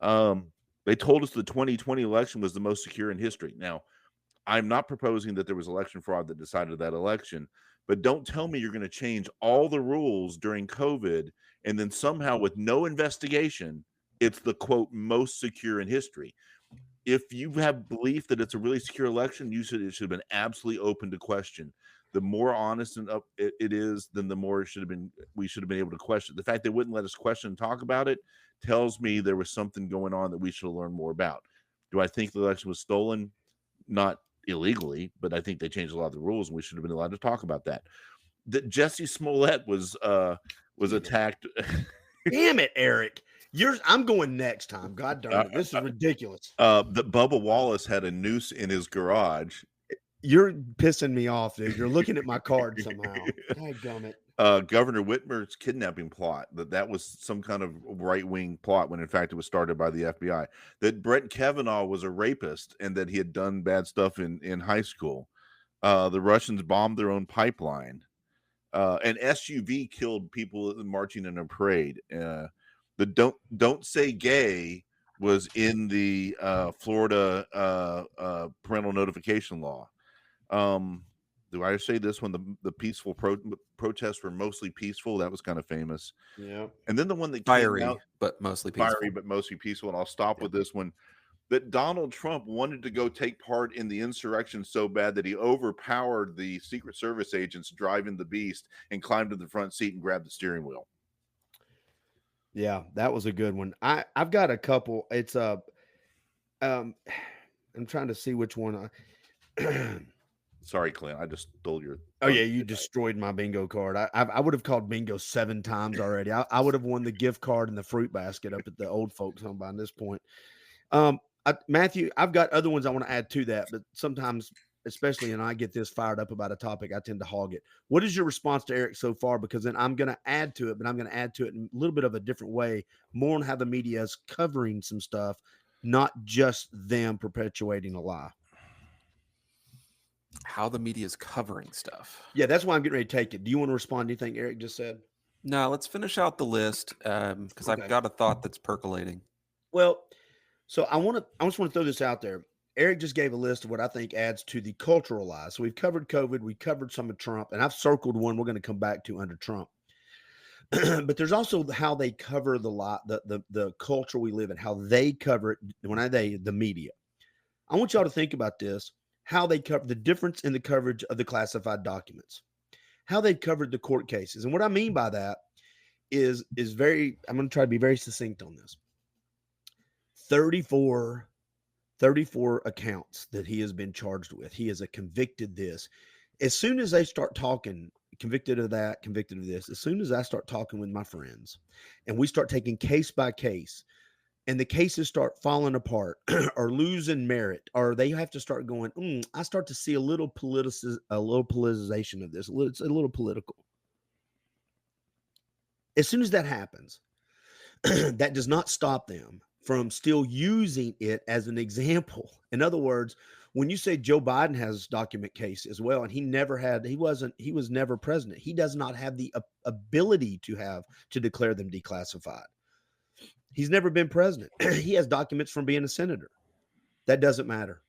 They told us the 2020 election was the most secure in history. Now, I'm not proposing that there was election fraud that decided that election, but don't tell me you're going to change all the rules during COVID and then somehow with no investigation, it's the quote most secure in history. If you have belief that it's a really secure election, it should have been absolutely open to question. The more honest and up it is, then the more we should have been able to question. The fact they wouldn't let us question and talk about it tells me there was something going on that we should have learned more about. Do I think the election was stolen? Not illegally, but I think they changed a lot of the rules, and we should have been allowed to talk about that. That Jesse Smollett was attacked. Damn it, Eric. I'm going next time. God darn it. This is ridiculous. That Bubba Wallace had a noose in his garage. You're pissing me off, dude. You're looking at my card somehow. Dadgummit. Governor Whitmer's kidnapping plot, that was some kind of right-wing plot when in fact it was started by the FBI, that Brett Kavanaugh was a rapist and that he had done bad stuff in high school. The Russians bombed their own pipeline. An SUV killed people marching in a parade. The don't say gay was in the Florida parental notification law. Do I say this when the peaceful protests were mostly peaceful? That was kind of famous. Yeah. And then the one that Fiery, came out, but mostly peaceful. fiery but mostly peaceful. And I'll stop with this one. That Donald Trump wanted to go take part in the insurrection so bad that he overpowered the Secret Service agents driving the beast and climbed to the front seat and grabbed the steering wheel. Yeah, that was a good one. I've got a couple. It's I'm trying to see which one I Sorry, Clint. I just stole your. Oh yeah, you destroyed my bingo card. I would have called bingo 7 times already. I would have won the gift card and the fruit basket up at the old folks home by this point. Matthew, I've got other ones I want to add to that, but sometimes, especially when I get this fired up about a topic, I tend to hog it. What is your response to Eric so far? Because then I'm going to add to it, but I'm going to add to it in a little bit of a different way, more on how the media is covering some stuff, not just them perpetuating a lie. How the media is covering stuff. Yeah, that's why I'm getting ready to take it. Do you want to respond to anything Eric just said? No, let's finish out the list because I've got a thought that's percolating. Well, so I just want to throw this out there. Eric just gave a list of what I think adds to the cultural lies. So we've covered COVID, we covered some of Trump, and I've circled one we're going to come back to under Trump. But there's also how they cover the lie, the culture we live in, how they cover it. The media. I want y'all to think about this. How they cover the difference in the coverage of the classified documents, how they've covered the court cases. And what I mean by that is I'm going to try to be very succinct on this. 34 accounts that he has been charged with. He is a convicted this. As soon as they start talking, convicted of that, convicted of this, as soon as I start talking with my friends and we start taking case by case, and the cases start falling apart or losing merit, or they have to start going, I start to see a little politicization of this. It's a little political. As soon as that happens, that does not stop them from still using it as an example. In other words, when you say Joe Biden has document case as well, and he was never president. He does not have the ability to declare them declassified. He's never been president. He has documents from being a senator. That doesn't matter.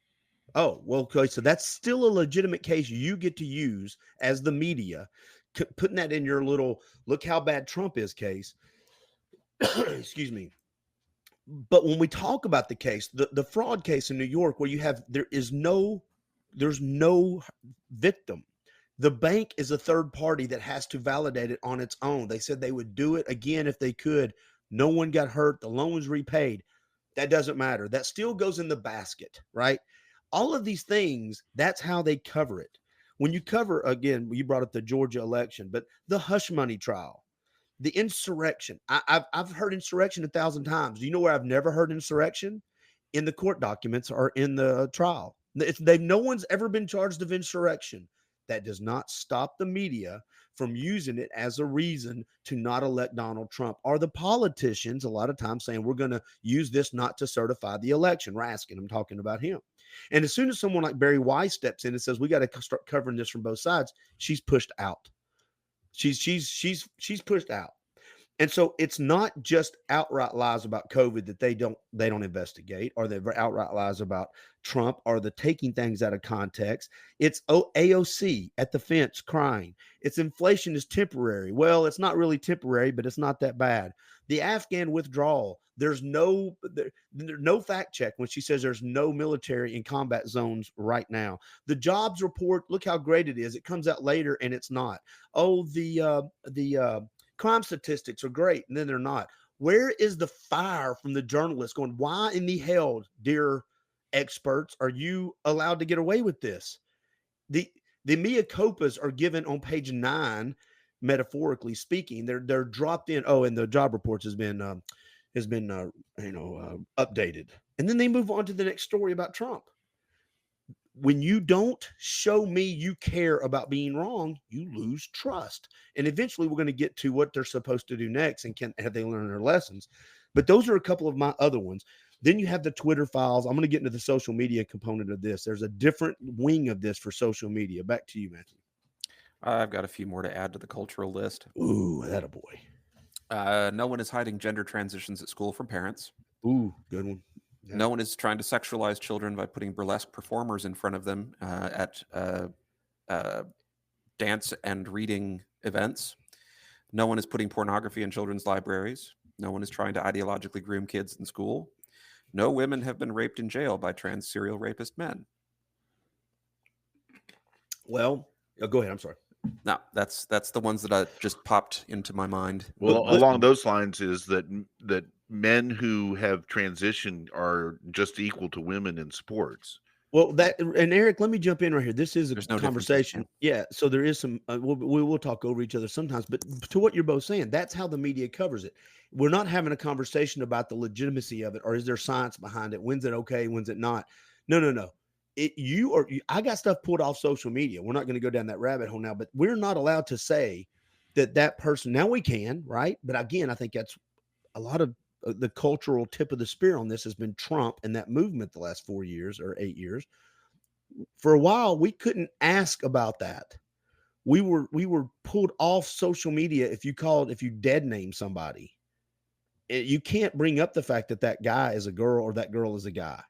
Oh, well, okay, so that's still a legitimate case you get to use as the media, putting that in your little, look how bad Trump is case. Excuse me. But when we talk about the case, the fraud case in New York, where there's no victim. The bank is a third party that has to validate it on its own. They said they would do it again if they could. No one got hurt. The loan was repaid. That doesn't matter. That still goes in the basket, right? All of these things, that's how they cover it. When you cover, again, you brought up the Georgia election, but the hush money trial, the insurrection. I've heard insurrection 1,000 times. Do you know where I've never heard insurrection? In the court documents or in the trial. No one's ever been charged of insurrection. That does not stop the media from using it as a reason to not elect Donald Trump, or the politicians a lot of times saying we're going to use this not to certify the election. Raskin, I'm talking about him. And as soon as someone like Barry Weiss steps in and says we got to start covering this from both sides, she's pushed out. She's pushed out. And so it's not just outright lies about COVID that they don't investigate, or the outright lies about Trump, or the taking things out of context. It's AOC at the fence crying. It's inflation is temporary. Well, it's not really temporary, but it's not that bad. The Afghan withdrawal, there's no fact check when she says there's no military in combat zones right now. The jobs report, look how great it is. It comes out later and it's not. Oh, the crime statistics are great, and then they're not. Where is the fire from the journalists going, why in the hell, dear experts, are you allowed to get away with this? The mea culpas are given on page 9, metaphorically speaking. They're dropped in. Oh, and the job reports has been updated. And then they move on to the next story about Trump. when you don't show me you care about being wrong, you lose trust. And eventually we're going to get to what they're supposed to do next and have they learned their lessons. But those are a couple of my other ones. Then you have the Twitter files. I'm going to get into the social media component of this. There's a different wing of this for social media. Back to you, Matthew. I've got a few more to add to the cultural list. Ooh, that a boy. No one is hiding gender transitions at school from parents. Ooh, good one. Yeah. No one is trying to sexualize children by putting burlesque performers in front of them at dance and reading events. No one is putting pornography in children's libraries. No one is trying to ideologically groom kids in school. No women have been raped in jail by trans serial rapist men. Well, go ahead. I'm sorry. No, that's the ones that just popped into my mind. Well, along those lines is that men who have transitioned are just equal to women in sports. Well, and Eric, let me jump in right here. This is There's no conversation. Yeah. So there is some, we will talk over each other sometimes, but to what you're both saying, that's how the media covers it. We're not having a conversation about the legitimacy of it, or is there science behind it? When's it okay? When's it not? No. I got stuff pulled off social media. We're not going to go down that rabbit hole now, but we're not allowed to say that person. Now we can, right? But again, I think that's a lot of the cultural tip of the spear on this has been Trump and that movement the last 4 years or 8 years. For a while, we couldn't ask about that. We were pulled off social media if you dead name somebody. You can't bring up the fact that guy is a girl or that girl is a guy.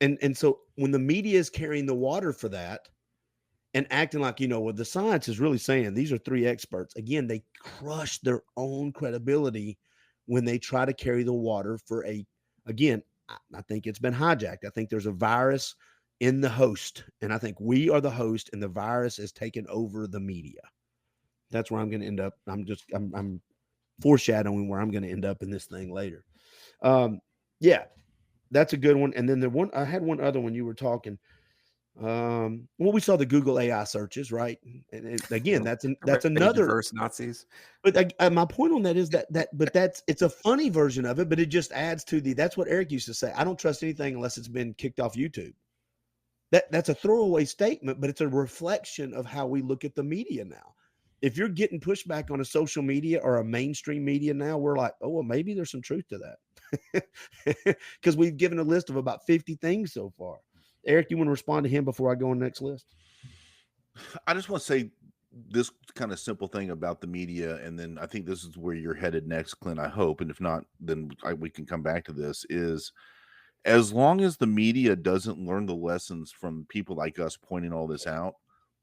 And so when the media is carrying the water for that and acting like, what the science is really saying, these are 3 experts. Again, they crush their own credibility when they try to carry the water for again, I think it's been hijacked. I think there's a virus in the host, and I think we are the host and the virus has taken over the media. That's where I'm going to end up. I'm foreshadowing where I'm going to end up in this thing later. Yeah, that's a good one. And then I had one other one you were talking. We saw the Google AI searches, right? And again, that's another diverse Nazis. But my point on that is it's a funny version of it, but it just adds to that's what Eric used to say. I don't trust anything unless it's been kicked off YouTube. That's a throwaway statement, but it's a reflection of how we look at the media now. If you're getting pushback on a social media or a mainstream media now, we're like, oh, well, maybe there's some truth to that. Because we've given a list of about 50 things so far. Eric, you want to respond to him before I go on the next list? I just want to say this kind of simple thing about the media, and then I think this is where you're headed next, Clint, I hope. And if not, then we can come back to this, is as long as the media doesn't learn the lessons from people like us pointing all this out,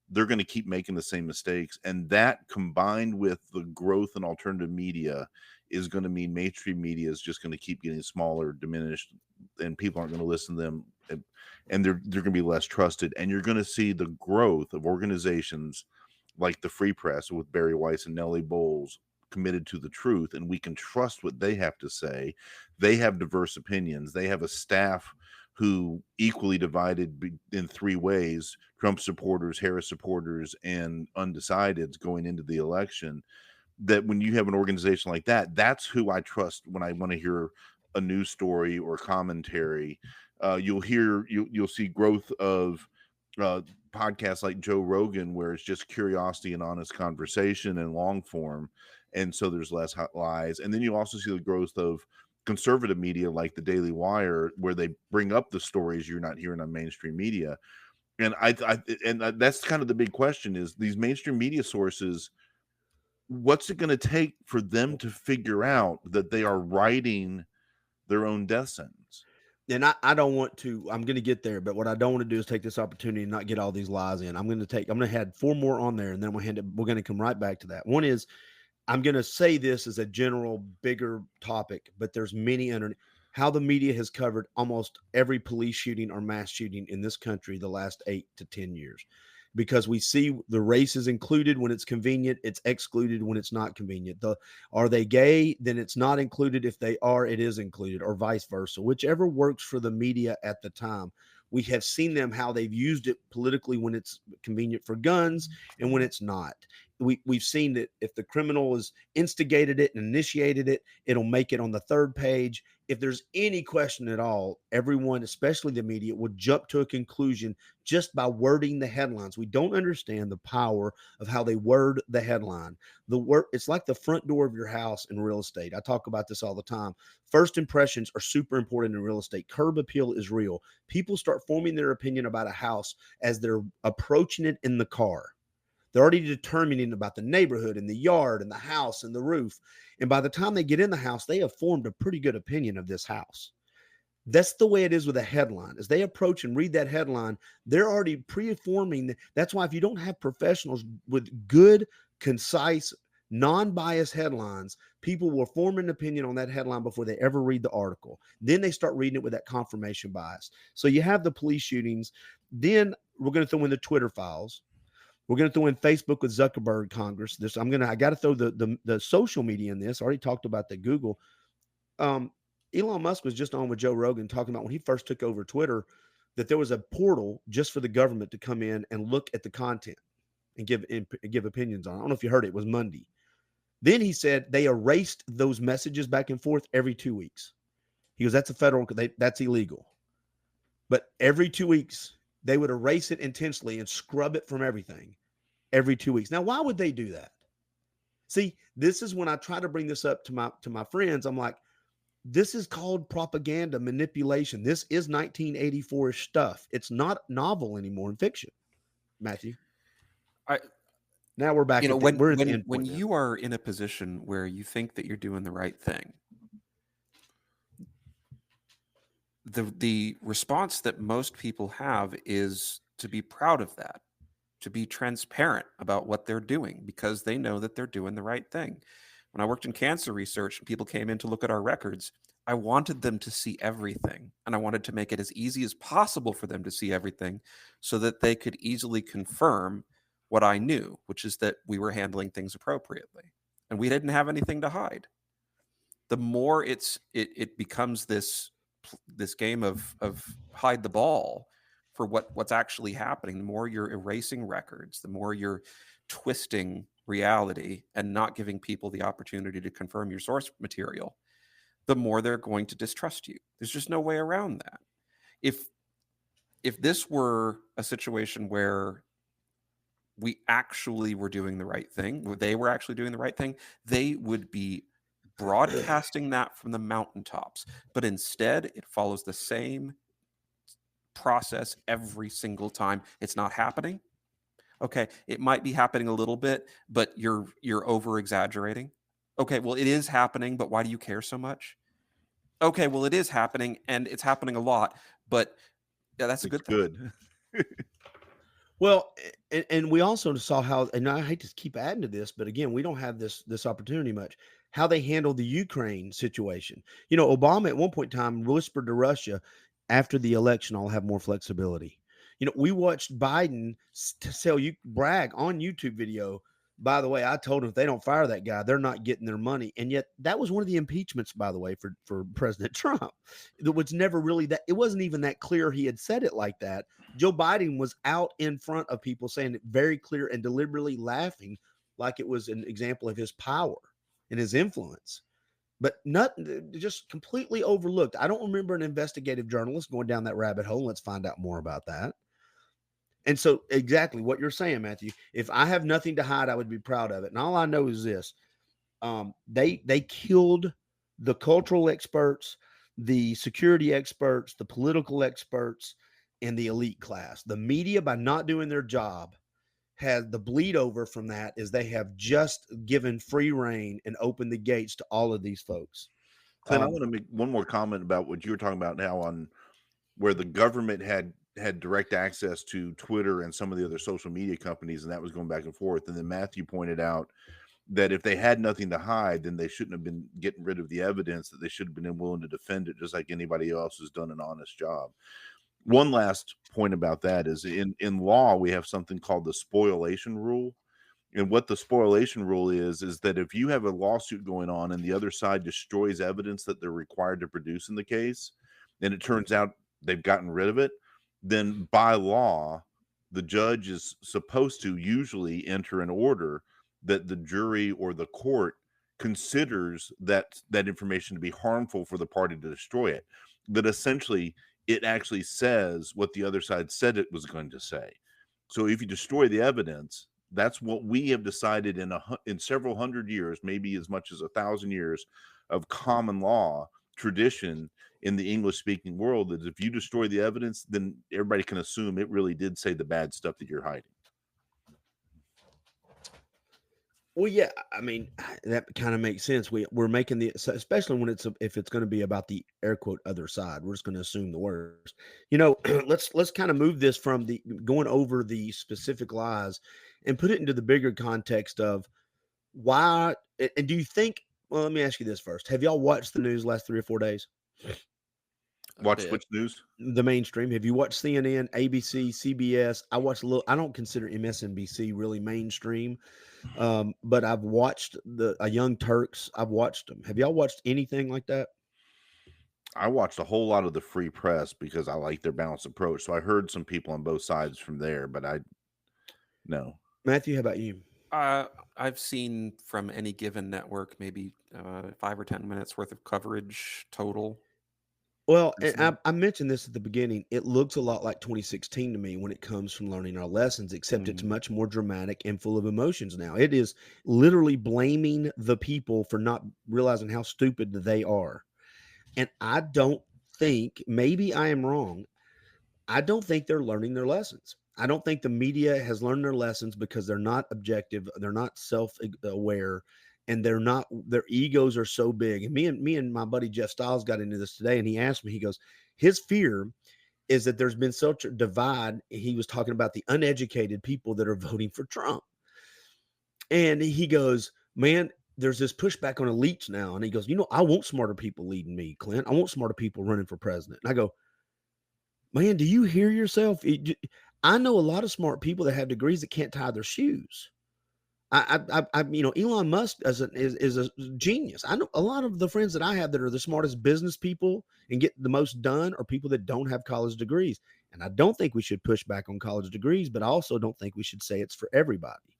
they're going to keep making the same mistakes. And that combined with the growth in alternative media is going to mean mainstream media is just going to keep getting smaller, diminished, and people aren't going to listen to them. And they're going to be less trusted. And you're going to see the growth of organizations like the Free Press with Barry Weiss and Nellie Bowles committed to the truth. And we can trust what they have to say. They have diverse opinions. They have a staff who equally divided in 3 ways: Trump supporters, Harris supporters, and undecideds going into the election. That when you have an organization like that, that's who I trust when I want to hear a news story or commentary. You'll see growth of podcasts like Joe Rogan, where it's just curiosity and honest conversation and long form. And so there's less lies. And then you also see the growth of conservative media like the Daily Wire, where they bring up the stories you're not hearing on mainstream media. And that's kind of the big question is these mainstream media sources, what's it going to take for them to figure out that they are writing their own death sentence? And I don't want to, I'm going to get there, but what I don't want to do is take this opportunity and not get all these lies in. I'm going to add 4 more on there, and then we're going to come right back to that. One is, I'm going to say this as a general, bigger topic, but there's many underneath. How the media has covered almost every police shooting or mass shooting in this country the last 8 to 10 years. Because we see the race is included when it's convenient, it's excluded when it's not convenient. Are they gay? Then it's not included. If they are, it is included, or vice versa. Whichever works for the media at the time. We have seen them how they've used it politically when it's convenient for guns and when it's not. we've seen that if the criminal has instigated it and initiated it, it'll make it on the third page. If there's any question at all, everyone, especially the media, will jump to a conclusion just by wording the headlines. We don't understand the power of how they word the headline. It's like the front door of your house in real estate. I talk about this all the time. First impressions are super important in real estate. Curb appeal is real. People start forming their opinion about a house as they're approaching it in the car. They're already determining about the neighborhood and the yard and the house and the roof. And by the time they get in the house, they have formed a pretty good opinion of this house. That's the way it is with a headline. As they approach and read that headline, they're already pre-forming. That's why if you don't have professionals with good, concise, non-biased headlines, people will form an opinion on that headline before they ever read the article. Then they start reading it with that confirmation bias. So you have the police shootings. Then we're going to throw in the Twitter files. We're going to throw in Facebook with Zuckerberg Congress. I got to throw the social media in this. I already talked about the Google. Elon Musk was just on with Joe Rogan talking about when he first took over Twitter, that there was a portal just for the government to come in and look at the content and give opinions on. I don't know if you heard it. It was Monday. Then he said they erased those messages back and forth every 2 weeks. He goes, that's illegal. But every 2 weeks, they would erase it intentionally and scrub it from everything every 2 weeks. Now, why would they do that? See, this is when I try to bring this up to my friends. I'm like, this is called propaganda manipulation. This is 1984-ish stuff. It's not novel anymore in fiction. Matthew, now we're back. When you are in a position where you think that you're doing the right thing, the response that most people have is to be proud of that, to be transparent about what they're doing because they know that they're doing the right thing. When I worked in cancer research and people came in to look at our records, I wanted them to see everything, and I wanted to make it as easy as possible for them to see everything so that they could easily confirm what I knew, which is that we were handling things appropriately and we didn't have anything to hide. The more it becomes this game of hide the ball for what's actually happening, the more you're erasing records, the more you're twisting reality and not giving people the opportunity to confirm your source material, the more they're going to distrust you. There's just no way around that. If this were a situation where we actually were doing the right thing, where they were actually doing the right thing, they would be broadcasting that from the mountaintops. But instead, it follows the same process every single time. It's not happening. Okay, it might be happening a little bit, but you're over exaggerating. Okay, well, it is happening, but why do you care so much? Okay, well, it is happening, and it's happening a lot, but yeah, that's a good thing. Good. Well, and we also saw how, and I hate to keep adding to this, but again, we don't have this opportunity much, how they handled the Ukraine situation. You know, Obama at one point in time whispered to Russia, after the election, I'll have more flexibility. You know, we watched Biden brag on YouTube video. By the way, I told him if they don't fire that guy, they're not getting their money. And yet that was one of the impeachments, by the way, for President Trump. It was never really that. It wasn't even that clear he had said it like that. Joe Biden was out in front of people saying it very clear and deliberately laughing like it was an example of his power and his influence. But nothing, just completely overlooked. I don't remember an investigative journalist going down that rabbit hole. Let's find out more about that. And so exactly what you're saying, Matthew, if I have nothing to hide, I would be proud of it. And all I know is this, they killed the cultural experts, the security experts, the political experts, and the elite class. The media, by not doing their job, has the bleed over from that is they have just given free reign and opened the gates to all of these folks. Clint, I want to make one more comment about what you were talking about now on where the government had direct access to Twitter and some of the other social media companies, and that was going back and forth. And then Matthew pointed out that if they had nothing to hide, then they shouldn't have been getting rid of the evidence, that they should have been willing to defend it just like anybody else who's done an honest job. One last point about that is in law, we have something called the spoliation rule. And what the spoliation rule is that if you have a lawsuit going on and the other side destroys evidence that they're required to produce in the case, and it turns out they've gotten rid of it, then by law, the judge is supposed to usually enter an order that the jury or the court considers that information to be harmful for the party to destroy it. That essentially it actually says what the other side said it was going to say. So if you destroy the evidence, that's what we have decided in several hundred years, maybe as much as 1,000 years of common law tradition in the English speaking world, that if you destroy the evidence, then everybody can assume it really did say the bad stuff that you're hiding. Well, yeah, I mean, that kind of makes sense. We're making especially when if it's going to be about the air quote other side, we're just going to assume the worst. Let's kind of move this from the going over the specific lies and put it into the bigger context of why. And do you think? Well, let me ask you this first: have y'all watched the news last 3 or 4 days? Watch which news? The mainstream. Have you watched CNN, ABC, CBS? I watched a little. I don't consider MSNBC really mainstream, but I've watched the Young Turks. I've watched them. Have y'all watched anything like that? I watched a whole lot of the Free Press because I like their balanced approach. So I heard some people on both sides from there, but no. Matthew, how about you? I've seen from any given network maybe 5 or 10 minutes worth of coverage total. Well, and I mentioned this at the beginning. It looks a lot like 2016 to me when it comes from learning our lessons, except it's much more dramatic and full of emotions now. It is literally blaming the people for not realizing how stupid they are. And I don't think, maybe I am wrong, I don't think they're learning their lessons. I don't think the media has learned their lessons because they're not objective, they're not self-aware, and their egos are so big. And me and my buddy Jeff Stiles got into this today, and he asked me, he goes, his fear is that there's been such a divide. He was talking about the uneducated people that are voting for Trump. And he goes, man, there's this pushback on elites now. And he goes, I want smarter people leading me, Clint. I want smarter people running for president. And I go, man, do you hear yourself? I know a lot of smart people that have degrees that can't tie their shoes. Elon Musk is a genius. I know a lot of the friends that I have that are the smartest business people and get the most done are people that don't have college degrees. And I don't think we should push back on college degrees, but I also don't think we should say it's for everybody.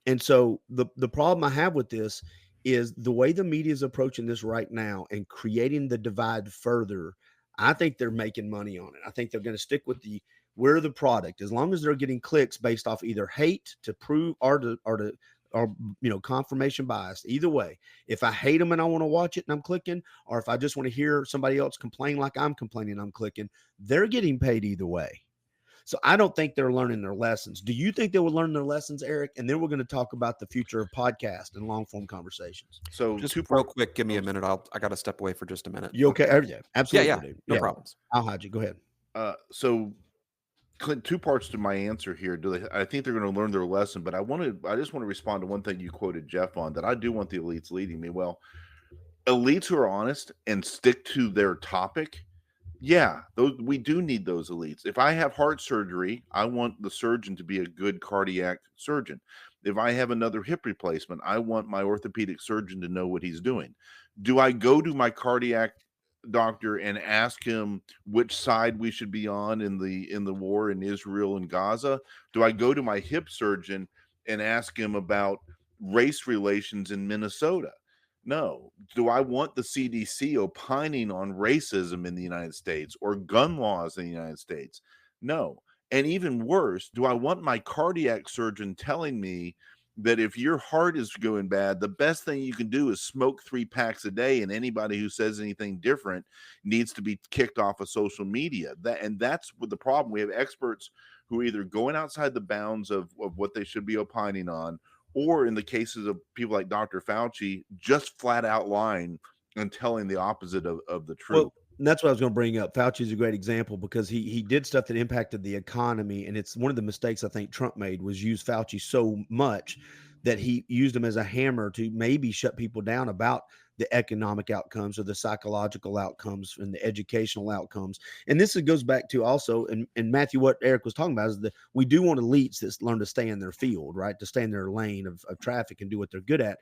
And so the problem I have with this is the way the media is approaching this right now and creating the divide further. I think they're making money on it. I think they're going to stick with we're the product, as long as they're getting clicks based off either hate to prove or confirmation bias. Either way, if I hate them and I want to watch it and I'm clicking, or if I just want to hear somebody else complain like I'm complaining, I'm clicking, they're getting paid either way. So I don't think they're learning their lessons. Do you think they will learn their lessons, Eric? And then we're going to talk about the future of podcast and long form conversations. So just real quick, give me a minute. I got to step away for just a minute. You okay? Yeah, absolutely. Yeah, no problems. I'll hide you. Go ahead. So Clint, 2 parts to my answer here. I think they're going to learn their lesson, but I just want to respond to one thing you quoted Jeff on, that I do want the elites leading me. Well, elites who are honest and stick to their topic. Yeah, we do need those elites. If I have heart surgery, I want the surgeon to be a good cardiac surgeon. If I have another hip replacement, I want my orthopedic surgeon to know what he's doing. Do I go to my cardiac doctor and ask him which side we should be on in the war in Israel and Gaza? Do I go to my hip surgeon and ask him about race relations in Minnesota? No. Do I want the CDC opining on racism in the United States or gun laws in the United States? No. And even worse, do I want my cardiac surgeon telling me that if your heart is going bad, the best thing you can do is smoke 3 packs a day, and anybody who says anything different needs to be kicked off of social media? That's what the problem. We have experts who are either going outside the bounds of what they should be opining on, or in the cases of people like Dr. Fauci, just flat out lying and telling the opposite of the truth. Well, that's what I was going to bring up. Fauci is a great example because he did stuff that impacted the economy. And it's one of the mistakes I think Trump made was use Fauci so much that he used him as a hammer to maybe shut people down about the economic outcomes or the psychological outcomes and the educational outcomes. And this goes back to also, and Matthew, what Eric was talking about is that we do want elites that learn to stay in their field, right? To stay in their lane of traffic and do what they're good at.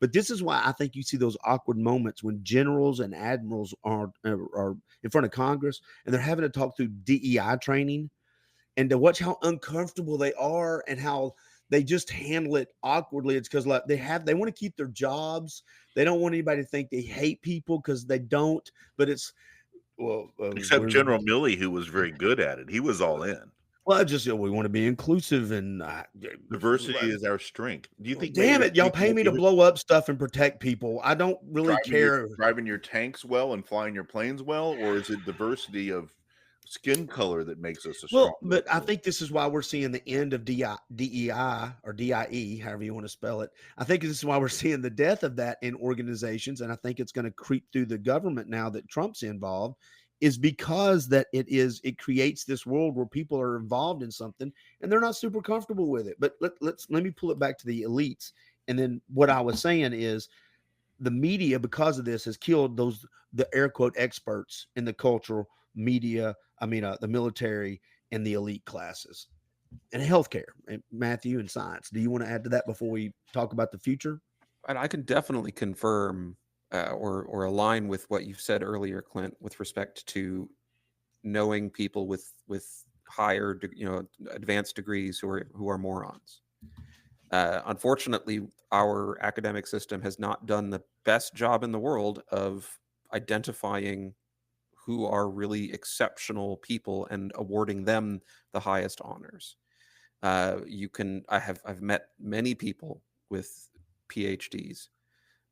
But this is why I think you see those awkward moments when generals and admirals are in front of Congress and they're having to talk through DEI training and to watch how uncomfortable they are and how they just handle it awkwardly. It's because like they want to keep their jobs. They don't want anybody to think they hate people because they don't. But it's well, Except General Milley, who was very good at it. He was all in. well, just we want to be inclusive and Diversity is our strength. Do you think? Damn it, y'all pay me to blow up stuff and protect people. I don't really care. Driving your tanks well and flying your planes well, or is it diversity of skin color that makes us a strong? Well, but I think this is why we're seeing the end of DEI or DIE, however you want to spell it. I think this is why we're seeing the death of that in organizations, and I think it's going to creep through the government now that Trump's involved. Is because that it creates this world where people are involved in something and they're not super comfortable with it. But let me pull it back to the elites. And then what I was saying is the media, because of this, has killed the air quote experts in the cultural media. I mean, the military and the elite classes and healthcare, and Matthew, and science. Do you want to add to that before we talk about the future? And I can definitely confirm or align with what you said earlier, Clint, with respect to knowing people with higher, advanced degrees who are morons. Unfortunately, our academic system has not done the best job in the world of identifying who are really exceptional people and awarding them the highest honors. I've met many people with PhDs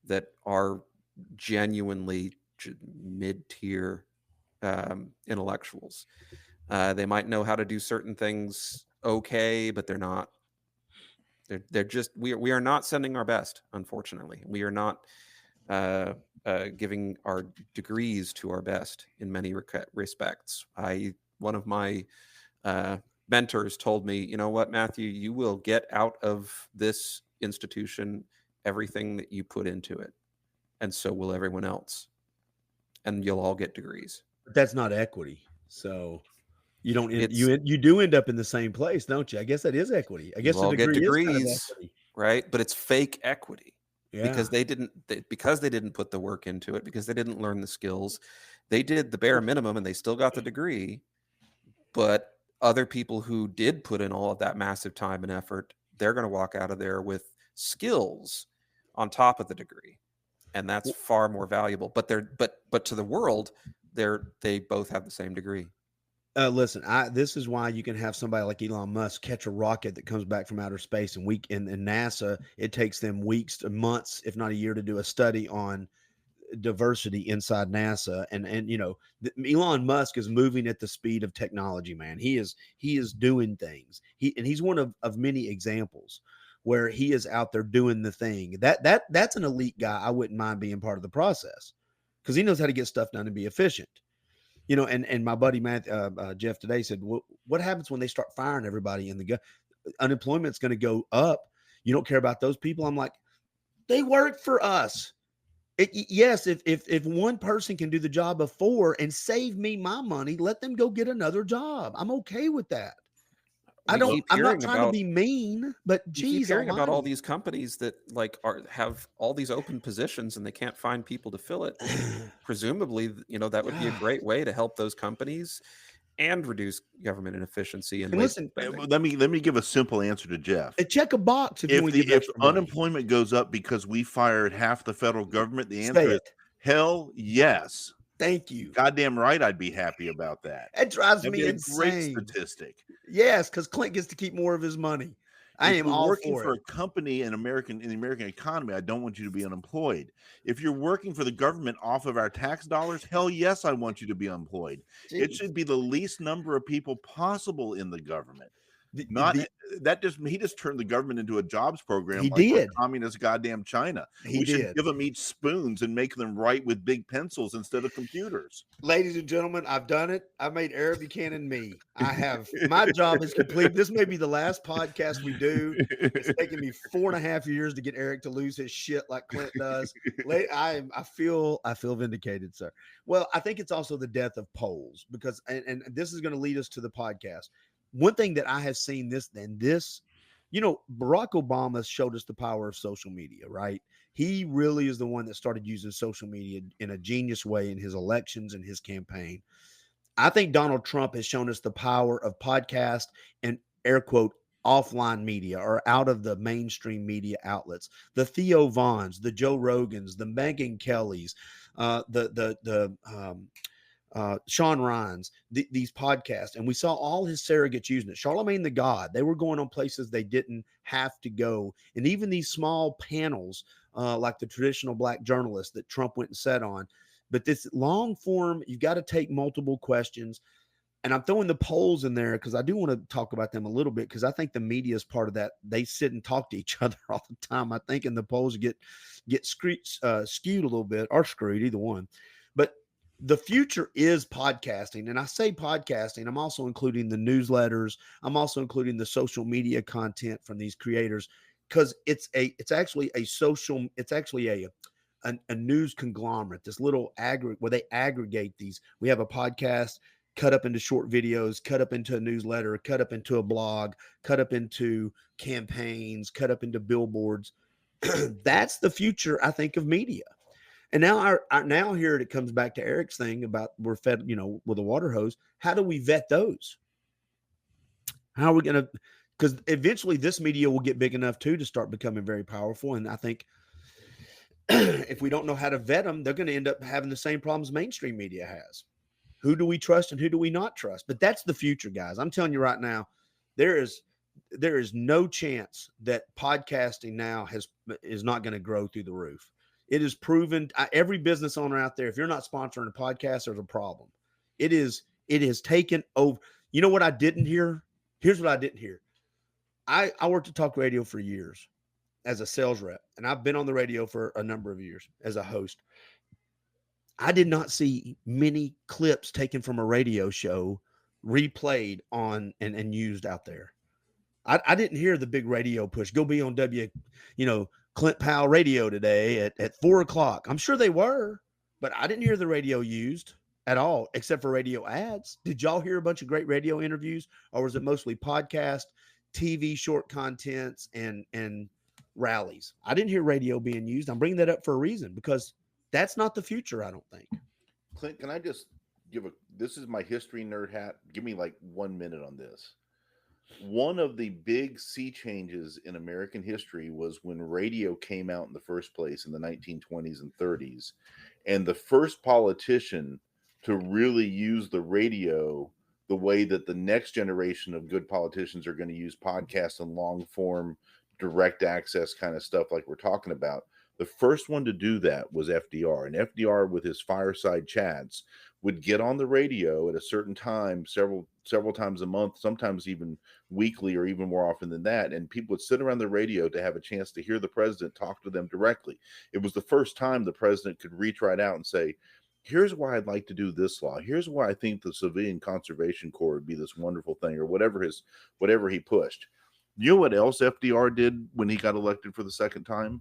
that are genuinely mid-tier intellectuals. They might know how to do certain things okay, but they're not. They're just we are not sending our best. Unfortunately, we are not giving our degrees to our best in many respects. One of my mentors told me, you know what, Matthew, you will get out of this institution everything that you put into it, and so will everyone else, and you'll all get degrees. But that's not equity. So you don't you do end up in the same place, don't you? I guess that is equity. I guess the degree is kind of equity, right? But it's fake equity. Yeah. Because they didn't put the work into it, because they didn't learn the skills. They did the bare minimum and they still got the degree. But other people who did put in all of that massive time and effort, they're going to walk out of there with skills on top of the degree. And that's far more valuable. But but to the world, they both have the same degree. Listen, this is why you can have somebody like Elon Musk catch a rocket that comes back from outer space, and NASA, it takes them weeks to months, if not a year, to do a study on diversity inside NASA. And Elon Musk is moving at the speed of technology, man. He is doing things. He's one of many examples where he is out there doing the thing. That's an elite guy. I wouldn't mind being part of the process because he knows how to get stuff done and be efficient. And my buddy Jeff today said, what happens when they start firing everybody in the unemployment's going to go up? You don't care about those people? I'm like, they work for us. Yes, if one person can do the job of 4 and save me my money, let them go get another job. I'm okay with that. I'm not trying to be mean, but geez, keep hearing about all these companies that have all these open positions and they can't find people to fill it. Presumably, that would be a great way to help those companies and reduce government inefficiency. And listen, let me give a simple answer to Jeff. Check a box if unemployment goes up because we fired half the federal government, the answer is hell yes. Thank you. Goddamn right, I'd be happy about that. It drives me insane. Great statistic. Yes, because Clint gets to keep more of his money. I am all working for a company in the American economy. I don't want you to be unemployed. If you're working for the government off of our tax dollars, hell yes, I want you to be employed. Jeez. It should be the least number of people possible in the government. He just turned the government into a jobs program. He did. Communist goddamn China. We should give them each spoons and make them write with big pencils instead of computers. Ladies and gentlemen, I've done it. I made Eric Buchanan me. I have. My job is complete. This may be the last podcast we do. It's taken me 4.5 years to get Eric to lose his shit like Clint does. I feel vindicated, sir. Well, I think it's also the death of polls because, and this is going to lead us to the podcast. One thing that I have seen Barack Obama showed us the power of social media, right? He really is the one that started using social media in a genius way in his elections and his campaign. I think Donald Trump has shown us the power of podcast and air quote offline media or out of the mainstream media outlets. The Theo Vaughns, the Joe Rogans, the Megyn Kellys, Sean Rhines, these podcasts, and we saw all his surrogates using it. Charlemagne the God, they were going on places they didn't have to go, and even these small panels, like the traditional black journalists that Trump went and sat on. But this long form, you've got to take multiple questions. And I'm throwing the polls in there because I do want to talk about them a little bit, because I think the media is part of that. They sit and talk to each other all the time, I think, and the polls get skewed a little bit, or screwed, either one. But the future is podcasting. And I say podcasting, I'm also including the newsletters. I'm also including the social media content from these creators, because it's actually a news conglomerate, this little aggregate where they aggregate these. We have a podcast cut up into short videos, cut up into a newsletter, cut up into a blog, cut up into campaigns, cut up into billboards. That's the future, I think, of media. And now now here it comes back to Eric's thing about we're fed, with a water hose. How do we vet those? How are we going to, because eventually this media will get big enough too to start becoming very powerful. And I think if we don't know how to vet them, they're going to end up having the same problems mainstream media has. Who do we trust and who do we not trust? But that's the future, guys. I'm telling you right now, there is no chance that podcasting now is not going to grow through the roof. It is proven. Every business owner out there, if you're not sponsoring a podcast, there's a problem. It has taken over. You know what I didn't hear? Here's what I didn't hear. I worked at talk radio for years as a sales rep, and I've been on the radio for a number of years as a host. I did not see many clips taken from a radio show replayed on and used out there. I didn't hear the big radio push. Go be on Clint Powell radio today at 4:00. I'm sure they were, but I didn't hear the radio used at all, except for radio ads. Did y'all hear a bunch of great radio interviews, or was it mostly podcast, TV, short contents, and rallies? I didn't hear radio being used. I'm bringing that up for a reason, because that's not the future, I don't think. Clint, can I just this is my history nerd hat. Give me like 1 minute on this. One of the big sea changes in American history was when radio came out in the first place in the 1920s and 30s. And the first politician to really use the radio the way that the next generation of good politicians are going to use podcasts and long form direct access kind of stuff like we're talking about. The first one to do that was FDR, and FDR with his fireside chats would get on the radio at a certain time, several times a month, sometimes even weekly or even more often than that. And people would sit around the radio to have a chance to hear the president talk to them directly. It was the first time the president could reach right out and say, here's why I'd like to do this law. Here's why I think the Civilian Conservation Corps would be this wonderful thing, or whatever he pushed. You know what else FDR did when he got elected for the second time?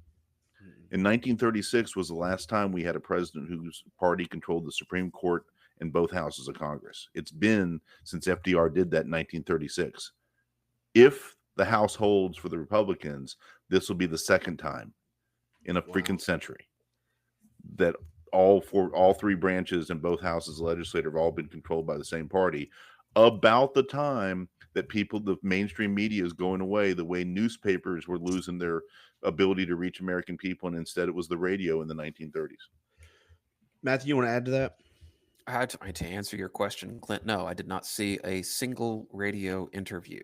In 1936 was the last time we had a president whose party controlled the Supreme Court and both houses of Congress. It's been since FDR did that in 1936. If the House holds for the Republicans, this will be the second time in a freaking century that all three branches in both houses of the legislature have all been controlled by the same party. About the time that the mainstream media is going away, the way newspapers were losing their ability to reach American people, and instead it was the radio in the 1930s. Matthew, you want to add to that? To answer your question, Clint, no, I did not see a single radio interview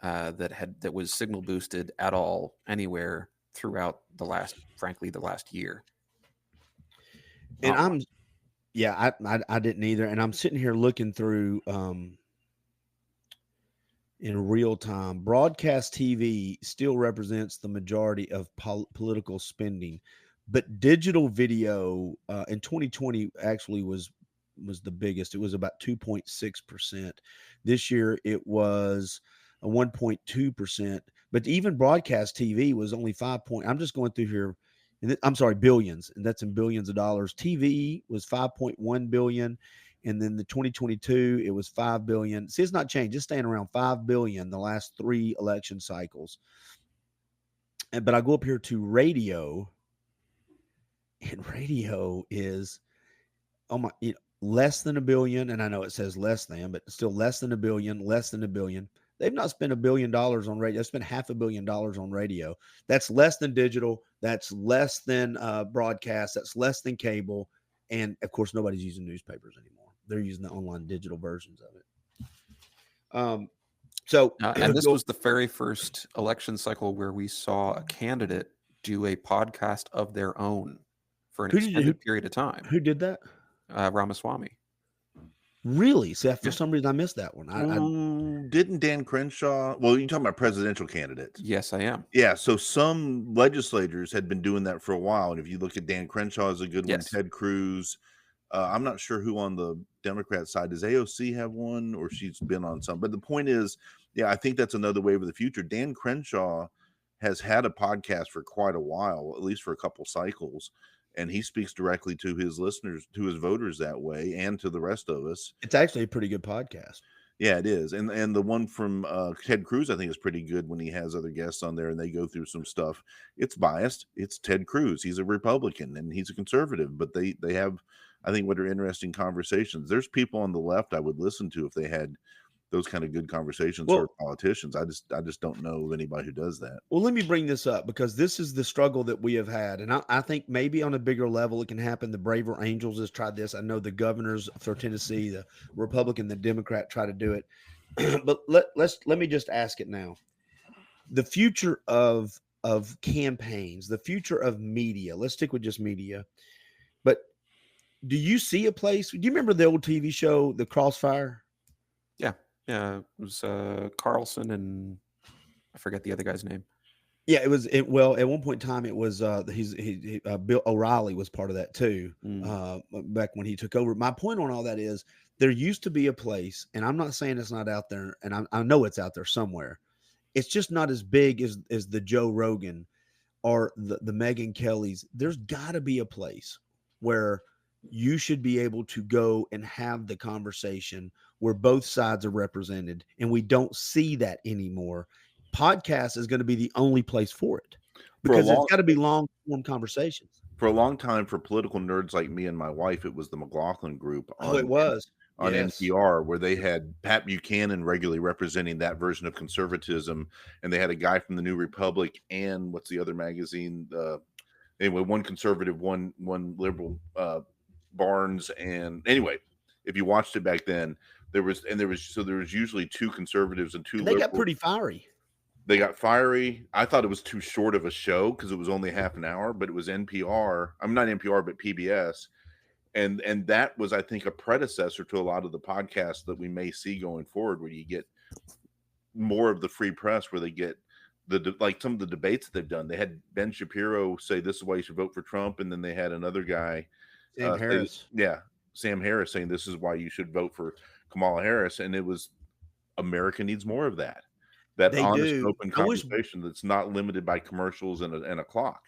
that was signal boosted at all anywhere throughout the last year. And I didn't either. And I'm sitting here looking through in real time. Broadcast TV still represents the majority of political spending, but digital video in 2020 actually was the biggest. It was about 2.6%. This year it was a 1.2%, but even broadcast TV was only 5. I'm just going through here. I'm sorry, billions, and that's in billions of dollars. TV was 5.1 billion, and then the 2022 it was 5 billion. See, it's not changed; it's staying around 5 billion the last 3 election cycles. But I go up here to radio, and radio is less than $1 billion, and I know it says less than, but still less than $1 billion, less than $1 billion. They've not spent $1 billion on radio. They spent $500 million on radio. That's less than digital. That's less than broadcast. That's less than cable. And of course, nobody's using newspapers anymore. They're using the online digital versions of it. And this was the very first election cycle where we saw a candidate do a podcast of their own for an extended period of time. Who did that? Ramaswamy. Really? See, for some reason I missed that one. Didn't Dan Crenshaw? Well, you're talking about presidential candidates. Yes, I am. Yeah. So some legislators had been doing that for a while, and if you look at Dan Crenshaw is a good one. Ted Cruz. I'm not sure who on the Democrat side. Does AOC have one, or she's been on some? But the point is, yeah, I think that's another wave of the future. Dan Crenshaw has had a podcast for quite a while, at least for a couple cycles. And he speaks directly to his listeners, to his voters that way, and to the rest of us. It's actually a pretty good podcast. Yeah, it is. And the one from Ted Cruz, I think, is pretty good when he has other guests on there and they go through some stuff. It's biased. It's Ted Cruz. He's a Republican and he's a conservative, but they have, I think, what are interesting conversations. There's people on the left I would listen to if they had those kind of good conversations or politicians. I just don't know of anybody who does that. Well, let me bring this up because this is the struggle that we have had. And I think maybe on a bigger level, it can happen. The Braver Angels has tried this. I know the governors for Tennessee, the Republican, the Democrat try to do it. But let me just ask it now. The future of campaigns, the future of media, let's stick with just media. But do you see a place? Do you remember the old TV show, The Crossfire? Yeah, it was Carlson and I forget the other guy's name. Yeah, it was. Well, at one point in time, it was Bill O'Reilly was part of that too. Back when he took over. My point on all that is there used to be a place, and I'm not saying it's not out there, and I know it's out there somewhere. It's just not as big as the Joe Rogan or the Megyn Kellys. There's got to be a place where you should be able to go and have the conversation where both sides are represented, and we don't see that anymore. Podcast is going to be the only place for it because it's got to be long form conversations. For a long time, for political nerds like me and my wife, it was the McLaughlin Group. It was on NPR, where they had Pat Buchanan regularly representing that version of conservatism, and they had a guy from the New Republic and what's the other magazine? Anyway, one conservative, one liberal. Barnes, and anyway, if you watched it back then, there was usually two conservatives and two. And they got pretty fiery. They got fiery. I thought it was too short of a show because it was only half an hour, but it was NPR. I'm not NPR, but PBS, and that was, I think, a predecessor to a lot of the podcasts that we may see going forward, where you get more of the free press, where they get like some of the debates that they've done. They had Ben Shapiro say this is why you should vote for Trump, and then they had another guy. Sam Harris. Sam Harris saying this is why you should vote for Kamala Harris. And it was America needs more of that. That honest, open conversation that's not limited by commercials and a clock.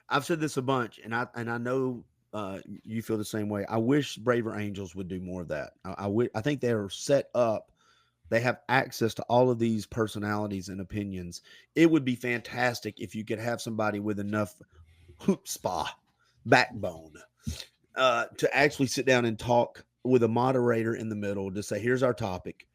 I've said this a bunch, and I know you feel the same way. I wish Braver Angels would do more of that. I think they are set up. They have access to all of these personalities and opinions. It would be fantastic if you could have somebody with enough chutzpah, backbone, to actually sit down and talk with a moderator in the middle to say, here's our topic.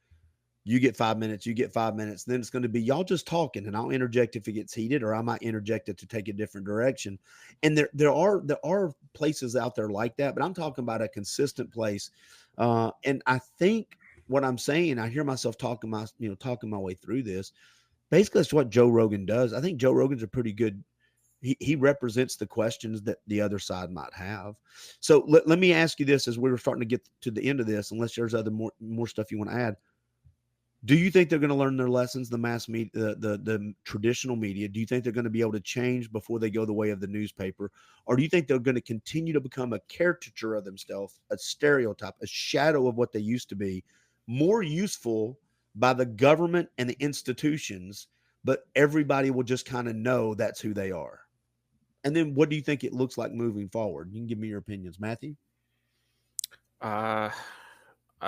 You get 5 minutes, you get 5 minutes. Then it's going to be y'all just talking, and I'll interject if it gets heated, or I might interject it to take a different direction. And there are places out there like that, but I'm talking about a consistent place. And I think what I'm saying, I hear myself talking my way through this. Basically, that's what Joe Rogan does. I think Joe Rogan's a pretty good. He represents the questions that the other side might have. So let me ask you this as we're starting to get to the end of this, unless there's other more stuff you want to add. Do you think they're going to learn their lessons, the mass media, the traditional media? Do you think they're going to be able to change before they go the way of the newspaper? Or do you think they're going to continue to become a caricature of themselves, a stereotype, a shadow of what they used to be, more useful by the government and the institutions, but everybody will just kind of know that's who they are? And then what do you think it looks like moving forward? You can give me your opinions, Matthew. I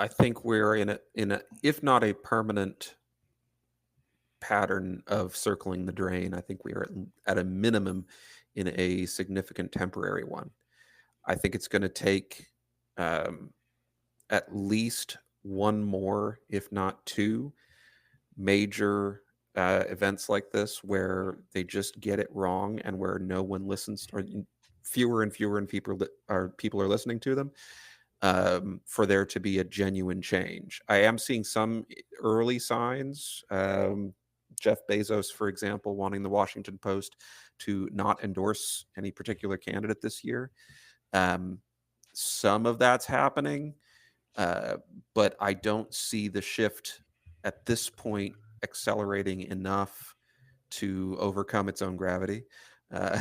think we're in a if not a permanent pattern of circling the drain, I think we are at a minimum in a significant temporary one. I think it's going to take at least one more, if not two, major events like this where they just get it wrong and where no one listens, or fewer and fewer and people are listening to them, for there to be a genuine change. I am seeing some early signs. Jeff Bezos, for example, wanting the Washington Post to not endorse any particular candidate this year. Some of that's happening, but I don't see the shift at this point accelerating enough to overcome its own gravity. I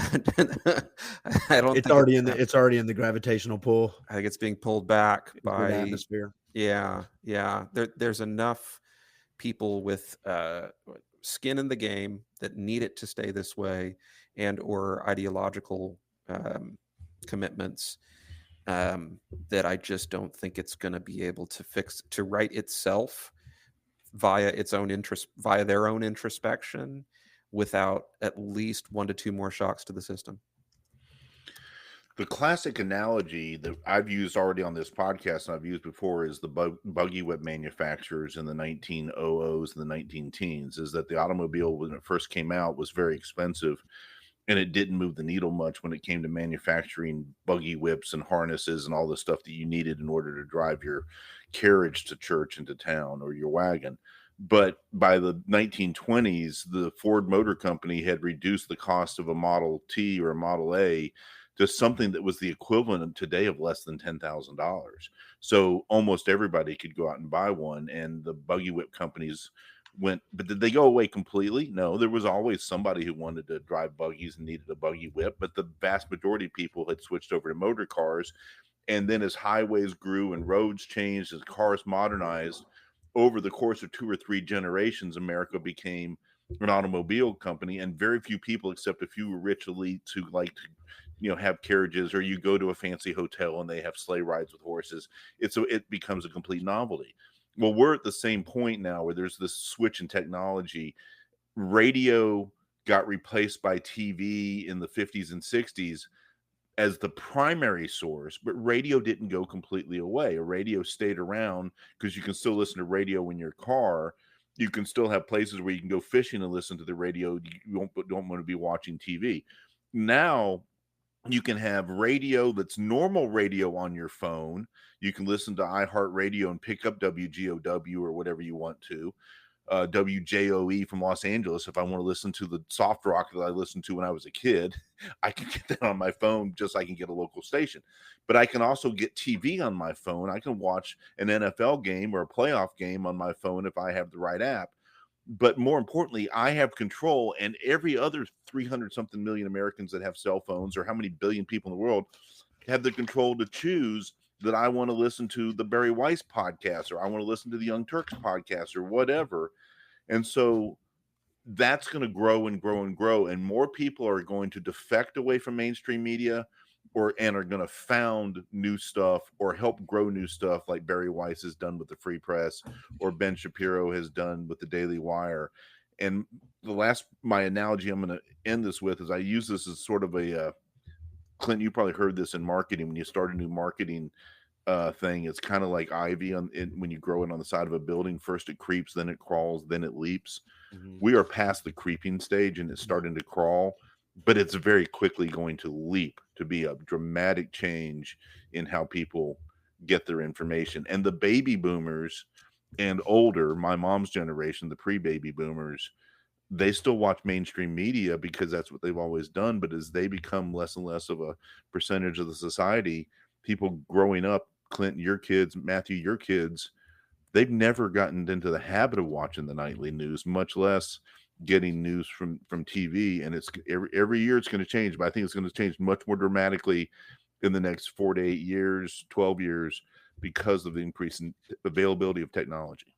don't It's think already it's already in the gravitational pull. I think it's being pulled back Into the by atmosphere. Yeah. There's enough people with skin in the game that need it to stay this way, and or ideological commitments, that I just don't think it's going to be able to right itself via their own introspection, without at least 1 to 2 more shocks to the system. The classic analogy that I've used already on this podcast and I've used before is the buggy whip manufacturers in the 1900s and the 1910s, is that the automobile, when it first came out, was very expensive and it didn't move the needle much when it came to manufacturing buggy whips and harnesses and all the stuff that you needed in order to drive your carriage to church and to town, or your wagon. But by the 1920s, the Ford Motor Company had reduced the cost of a Model T or a Model A to something that was the equivalent today of less than $10,000. So almost everybody could go out and buy one. And the buggy whip companies went, but did they go away completely? No, there was always somebody who wanted to drive buggies and needed a buggy whip, but the vast majority of people had switched over to motor cars. And then as highways grew and roads changed, as cars modernized, over the course of 2 or 3 generations, America became an automobile company, and very few people, except a few rich elites who like to, have carriages, or you go to a fancy hotel and they have sleigh rides with horses. It becomes a complete novelty. Well, we're at the same point now where there's this switch in technology. Radio got replaced by TV in the 50s and 60s as the primary source, but radio didn't go completely away. A radio stayed around because you can still listen to radio in your car. You can still have places where you can go fishing and listen to the radio. You don't want to be watching TV. Now you can have radio that's normal radio on your phone. You can listen to iHeartRadio and pick up WGOW or whatever you want to. WJOE from Los Angeles. If I want to listen to the soft rock that I listened to when I was a kid, I can get that on my phone, just like I can get a local station. But I can also get TV on my phone. I can watch an NFL game or a playoff game on my phone if I have the right app. But more importantly, I have control, and every other 300 something million Americans that have cell phones, or how many billion people in the world, have the control to choose that I want to listen to the Barry Weiss podcast, or I want to listen to the Young Turks podcast, or whatever. And so that's going to grow and grow and grow. And more people are going to defect away from mainstream media, and are going to found new stuff or help grow new stuff, like Barry Weiss has done with the Free Press, or Ben Shapiro has done with the Daily Wire. And my analogy I'm going to end this with is, I use this as sort of a, Clint, you probably heard this in marketing. When you start a new marketing thing, it's kind of like ivy when you grow it on the side of a building. First it creeps, then it crawls, then it leaps. Mm-hmm. We are past the creeping stage and it's starting to crawl, but it's very quickly going to leap to be a dramatic change in how people get their information. And the baby boomers and older, my mom's generation, the pre-baby boomers, they still watch mainstream media because that's what they've always done. But as they become less and less of a percentage of the society, people growing up, Clint, your kids, Matthew, your kids, they've never gotten into the habit of watching the nightly news, much less getting news from TV. And it's every year it's going to change, but I think it's going to change much more dramatically in the next 4 to 8 years, 12 years, because of the increase in availability of technology.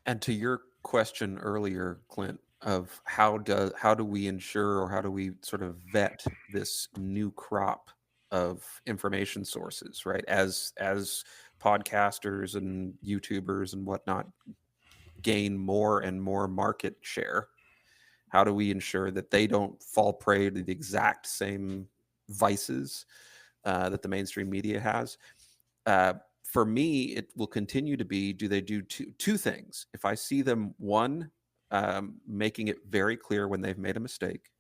And to your question earlier, Clint, of how do we ensure, or how do we sort of vet this new crop of information sources, right? As podcasters and YouTubers and whatnot gain more and more market share, how do we ensure that they don't fall prey to the exact same vices that the mainstream media has? for me, it will continue to be, do they do two things? If I see them, one, making it very clear when they've made a mistake,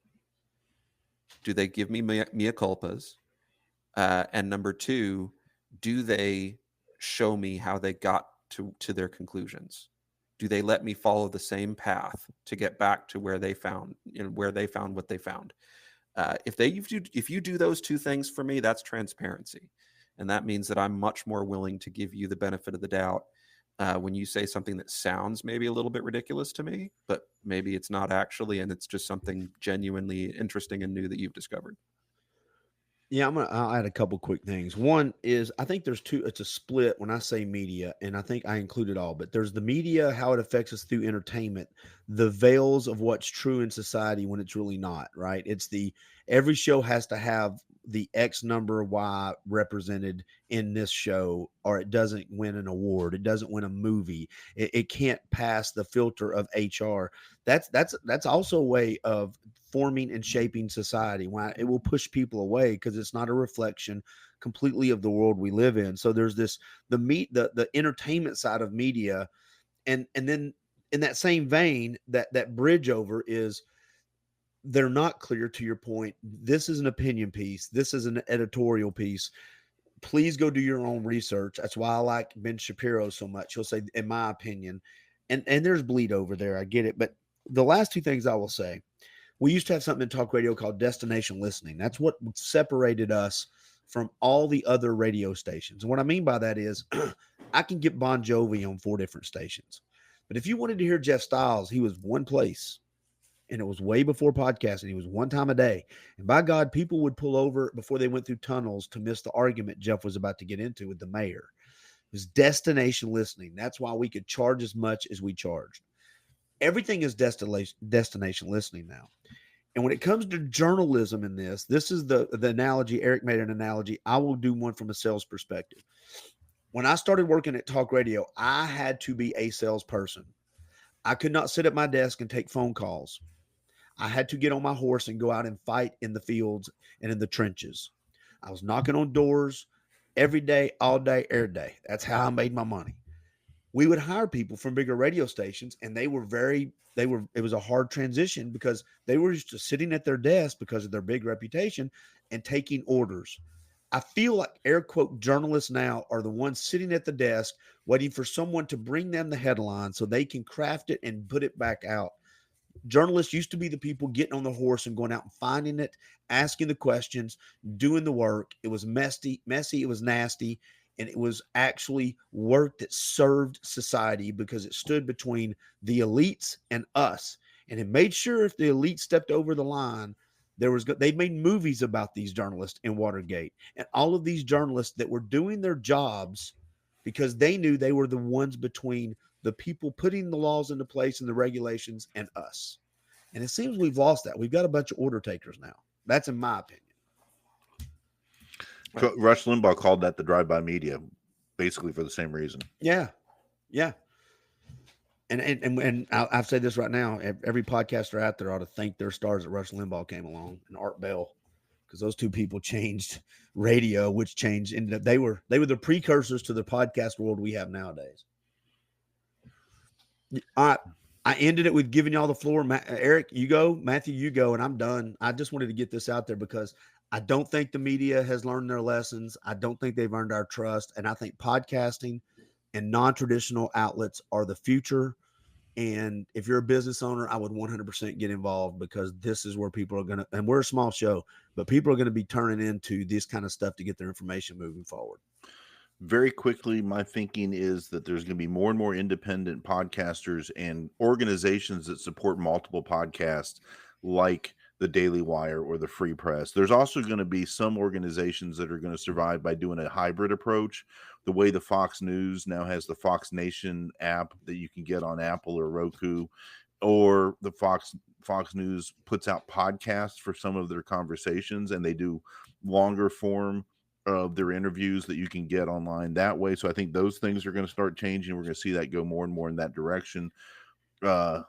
do they give me mea culpas? And number two, do they show me how they got to their conclusions? Do they let me follow the same path to get back to where they found what they found? If you do those two things for me, that's transparency. And that means that I'm much more willing to give you the benefit of the doubt when you say something that sounds maybe a little bit ridiculous to me, but maybe it's not actually, and it's just something genuinely interesting and new that you've discovered. Yeah, I'll add a couple quick things. One is I think there's two, it's a split when I say media, and I think I include it all, but there's the media, how it affects us through entertainment, the veils of what's true in society when it's really not, right? It's every show has to have the X number of Y represented in this show, or it doesn't win an award. It doesn't win a movie. It can't pass the filter of HR. That's also a way of forming and shaping society. Why it will push people away because it's not a reflection completely of the world we live in. So there's the entertainment side of media, and then in that same vein, that bridge over is they're not clear, to your point. This is an opinion piece. This is an editorial piece. Please go do your own research. That's why I like Ben Shapiro so much. He'll say, in my opinion, and there's bleed over there. I get it. But the last two things I will say, we used to have something in talk radio called destination listening. That's what separated us from all the other radio stations. And what I mean by that is I can get Bon Jovi on 4 different stations. But if you wanted to hear Jeff Styles, he was one place. And it was way before podcasting. He was one time a day. And by God, people would pull over before they went through tunnels to miss the argument Jeff was about to get into with the mayor. It was destination listening. That's why we could charge as much as we charged. Everything is destination listening now. And when it comes to journalism in this is the analogy. Eric made an analogy. I will do one from a sales perspective. When I started working at talk radio, I had to be a salesperson. I could not sit at my desk and take phone calls. I had to get on my horse and go out and fight in the fields and in the trenches. I was knocking on doors every day, all day, every day. That's how I made my money. We would hire people from bigger radio stations, and it was a hard transition because they were used to sitting at their desk because of their big reputation and taking orders. I feel like air quote journalists now are the ones sitting at the desk waiting for someone to bring them the headline so they can craft it and put it back out. Journalists used to be the people getting on the horse and going out and finding it, asking the questions, doing the work. It was messy, it was nasty, and it was actually work that served society because it stood between the elites and us. And it made sure if the elite stepped over the line, they made movies about these journalists in Watergate and all of these journalists that were doing their jobs because they knew they were the ones between the people putting the laws into place and the regulations and us. And it seems we've lost that. We've got a bunch of order takers now. That's in my opinion. Rush Limbaugh called that the drive-by media, basically for the same reason. Yeah. Yeah. And I've said this right now, every podcaster out there ought to thank their stars that Rush Limbaugh came along and Art Bell, because those two people changed radio, which changed they were the precursors to the podcast world we have nowadays. I ended it with giving y'all the floor. Eric, you go. Matthew, you go, and I'm done. I just wanted to get this out there because I don't think the media has learned their lessons. I don't think they've earned our trust. And I think podcasting and non-traditional outlets are the future. And if you're a business owner, I would 100% get involved because this is where people are going to, and we're a small show, but people are going to be turning into this kind of stuff to get their information moving forward. Very quickly, my thinking is that there's going to be more and more independent podcasters and organizations that support multiple podcasts like the Daily Wire or the Free Press. There's also going to be some organizations that are going to survive by doing a hybrid approach. The way the Fox News now has the Fox Nation app that you can get on Apple or Roku, or the Fox News puts out podcasts for some of their conversations, and they do longer form of their interviews that you can get online that way. So I think those things are going to start changing. We're going to see that go more and more in that direction. There'll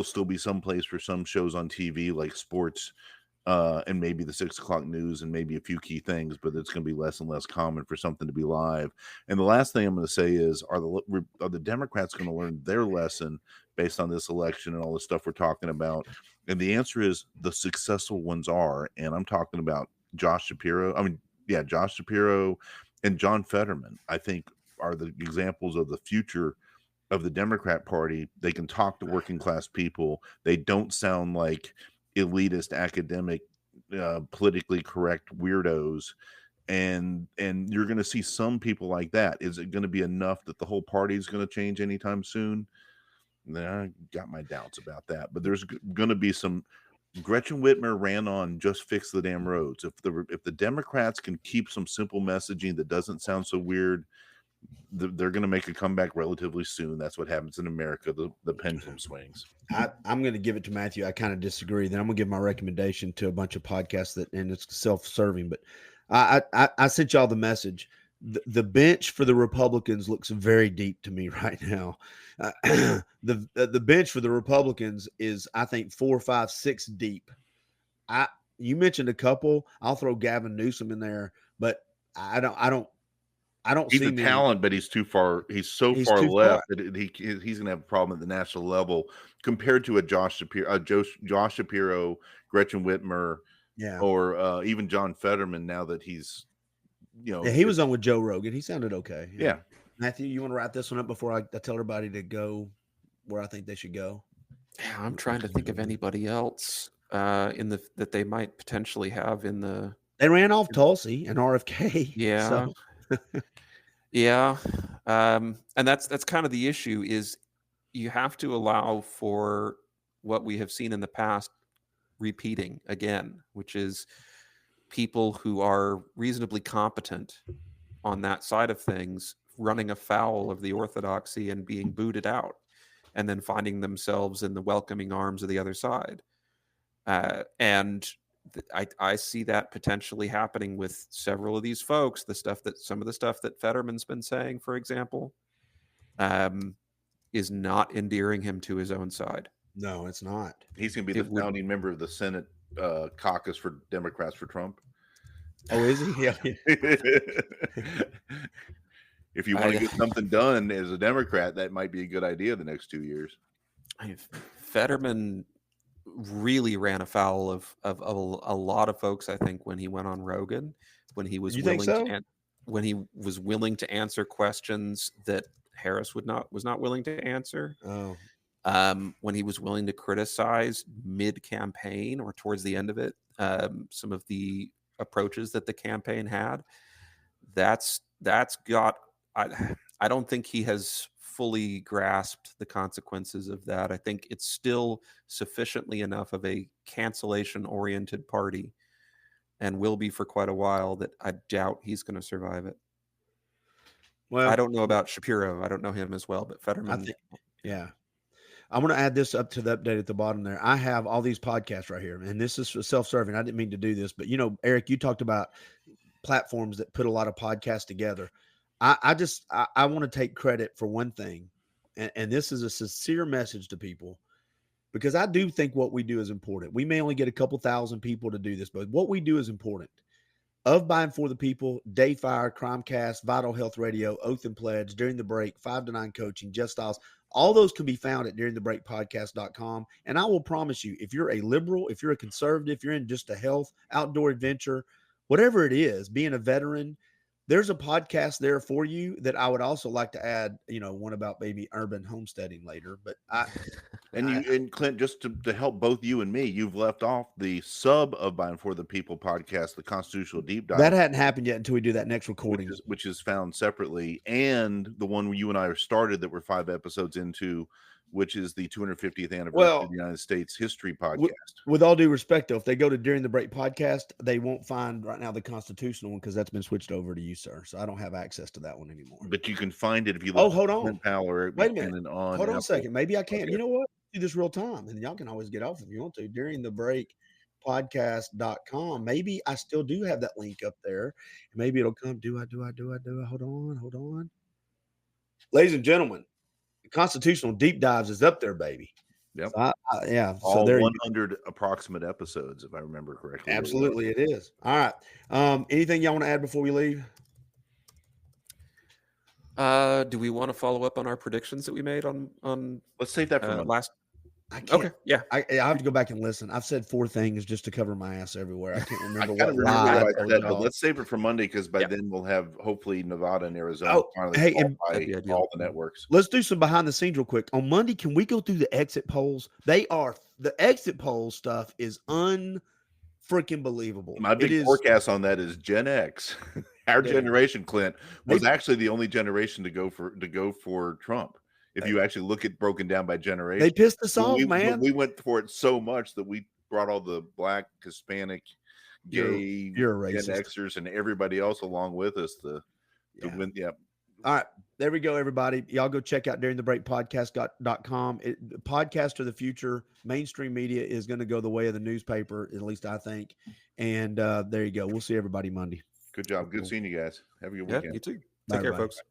still be some place for some shows on TV like sports and maybe the 6 o'clock news and maybe a few key things, but it's going to be less and less common for something to be live. And the last thing I'm going to say is, are the Democrats going to learn their lesson based on this election and all the stuff we're talking about? And the answer is the successful ones are, and I'm talking about Josh Shapiro and John Fetterman, I think, are the examples of the future of the Democrat Party. They can talk to working class people. They don't sound like elitist, academic, politically correct weirdos. And you're going to see some people like that. Is it going to be enough that the whole party is going to change anytime soon? I got my doubts about that. But there's going to be some. Gretchen Whitmer ran on just fix the damn roads. If the Democrats can keep some simple messaging that doesn't sound so weird, they're going to make a comeback relatively soon. That's what happens in America. The pendulum swings. I'm going to give it to Matthew. I kind of disagree. Then I'm going to give my recommendation to a bunch of podcasts and it's self-serving. But I sent y'all the message. The bench for the Republicans looks very deep to me right now. The bench for the Republicans is, I think, 4, 5, 6 deep. You mentioned a couple. I'll throw Gavin Newsom in there, but I don't He's see a talent, but he's too far. He's so far left that he's going to have a problem at the national level compared to a Josh Shapiro, Gretchen Whitmer, or even John Fetterman. Now that he's, he was on with Joe Rogan. He sounded okay. Yeah. Matthew, you want to wrap this one up before I tell everybody to go where I think they should go? Yeah, I'm trying to think of anybody else that they might potentially have in the. They ran off Tulsi and RFK. Yeah. So. Yeah. And that's kind of the issue is you have to allow for what we have seen in the past repeating again, which is people who are reasonably competent on that side of things running afoul of the orthodoxy and being booted out and then finding themselves in the welcoming arms of the other side. And I see that potentially happening with several of these folks. Some of the stuff that Fetterman's been saying, for example, is not endearing him to his own side. No, it's not. He's going to be the founding member of the Senate caucus for Democrats for Trump. Oh, is he? Yeah. If you want to get something done as a Democrat, that might be a good idea the next 2 years. Fetterman really ran afoul of a lot of folks, I think, when he went on Rogan, when he was willing to answer questions that Harris was not willing to answer. Oh. When he was willing to criticize mid-campaign or towards the end of it, some of the approaches that the campaign had. That's got. I don't think he has fully grasped the consequences of that. I think it's still sufficiently enough of a cancellation-oriented party, and will be for quite a while, that I doubt he's going to survive it. Well, I don't know about Shapiro. I don't know him as well, but Fetterman. I'm going to add this up to the update at the bottom there. I have all these podcasts right here, and this is self-serving. I didn't mean to do this, but Eric, you talked about platforms that put a lot of podcasts together. I want to take credit for one thing, and this is a sincere message to people, because I do think what we do is important. We may only get a couple thousand people to do this, but what we do is important. Of, by, and for the people, Dayfire, Crimecast, Vital Health Radio, Oath and Pledge, During the Break, 5 to 9 Coaching, Jeff Styles, all those can be found at duringthebreakpodcast.com. And I will promise you, if you're a liberal, if you're a conservative, if you're in just a health, outdoor adventure, whatever it is, being a veteran, there's a podcast there for you that I would also like to add, one about maybe urban homesteading later. But and Clint, just to help both you and me, you've left off the sub of By and For the People podcast, the Constitutional Deep Dive. That hadn't happened yet until we do that next recording, which is found separately, and the one where you and I started that we're 5 episodes into, which is the 250th anniversary of the United States history podcast. With all due respect, though, if they go to During the Break podcast, they won't find right now the constitutional one, because that's been switched over to you, sir. So I don't have access to that one anymore. But you can find it if you look. Oh, hold on. Wait a minute. Hold on a second. Maybe I can. Okay. You know what? Do this real time, and y'all can always get off if you want to. During the Break podcast.com. Maybe I still do have that link up there. Maybe it'll come. Do I? Hold on. Ladies and gentlemen, the Constitutional Deep Dives is up there, baby. Yep. Yeah. So All there you 100 approximate episodes, if I remember correctly. absolutely it is. All right. Anything y'all want to add before we leave? Do we want to follow up on our predictions that we made on Let's save that for Monday. last? I can't. Okay, yeah. I have to go back and listen. I've said 4 things just to cover my ass everywhere. I can't I remember kind of what remember lie what I told said, but y'all. let's save it for Monday because by Yeah. then we'll have hopefully Nevada and Arizona Oh, finally hey, called and by That'd be ideal. all the networks. let's do some behind the scenes real quick. On Monday, can we go through the exit polls? The exit poll stuff is unfreaking believable. My It big is. forecast on that is Gen X. Our Dude. generation, Clint, was They- actually the only generation to go for Trump. If you actually look at broken down by generation, They pissed us But off, we, man. but we went for it so much that we brought all the Black, Hispanic, gay, You're a Gen racist. Xers, and everybody else along with us to Yeah. win. Yeah, All right. There we go, everybody. Y'all go check out duringthebreakpodcast.com. Podcast of the future. Mainstream media is going to go the way of the newspaper, at least I think. And there you go. We'll see everybody Monday. good job. Good Cool. seeing you guys. Have a good Yeah, weekend. you too. Bye, Take care, everybody. folks.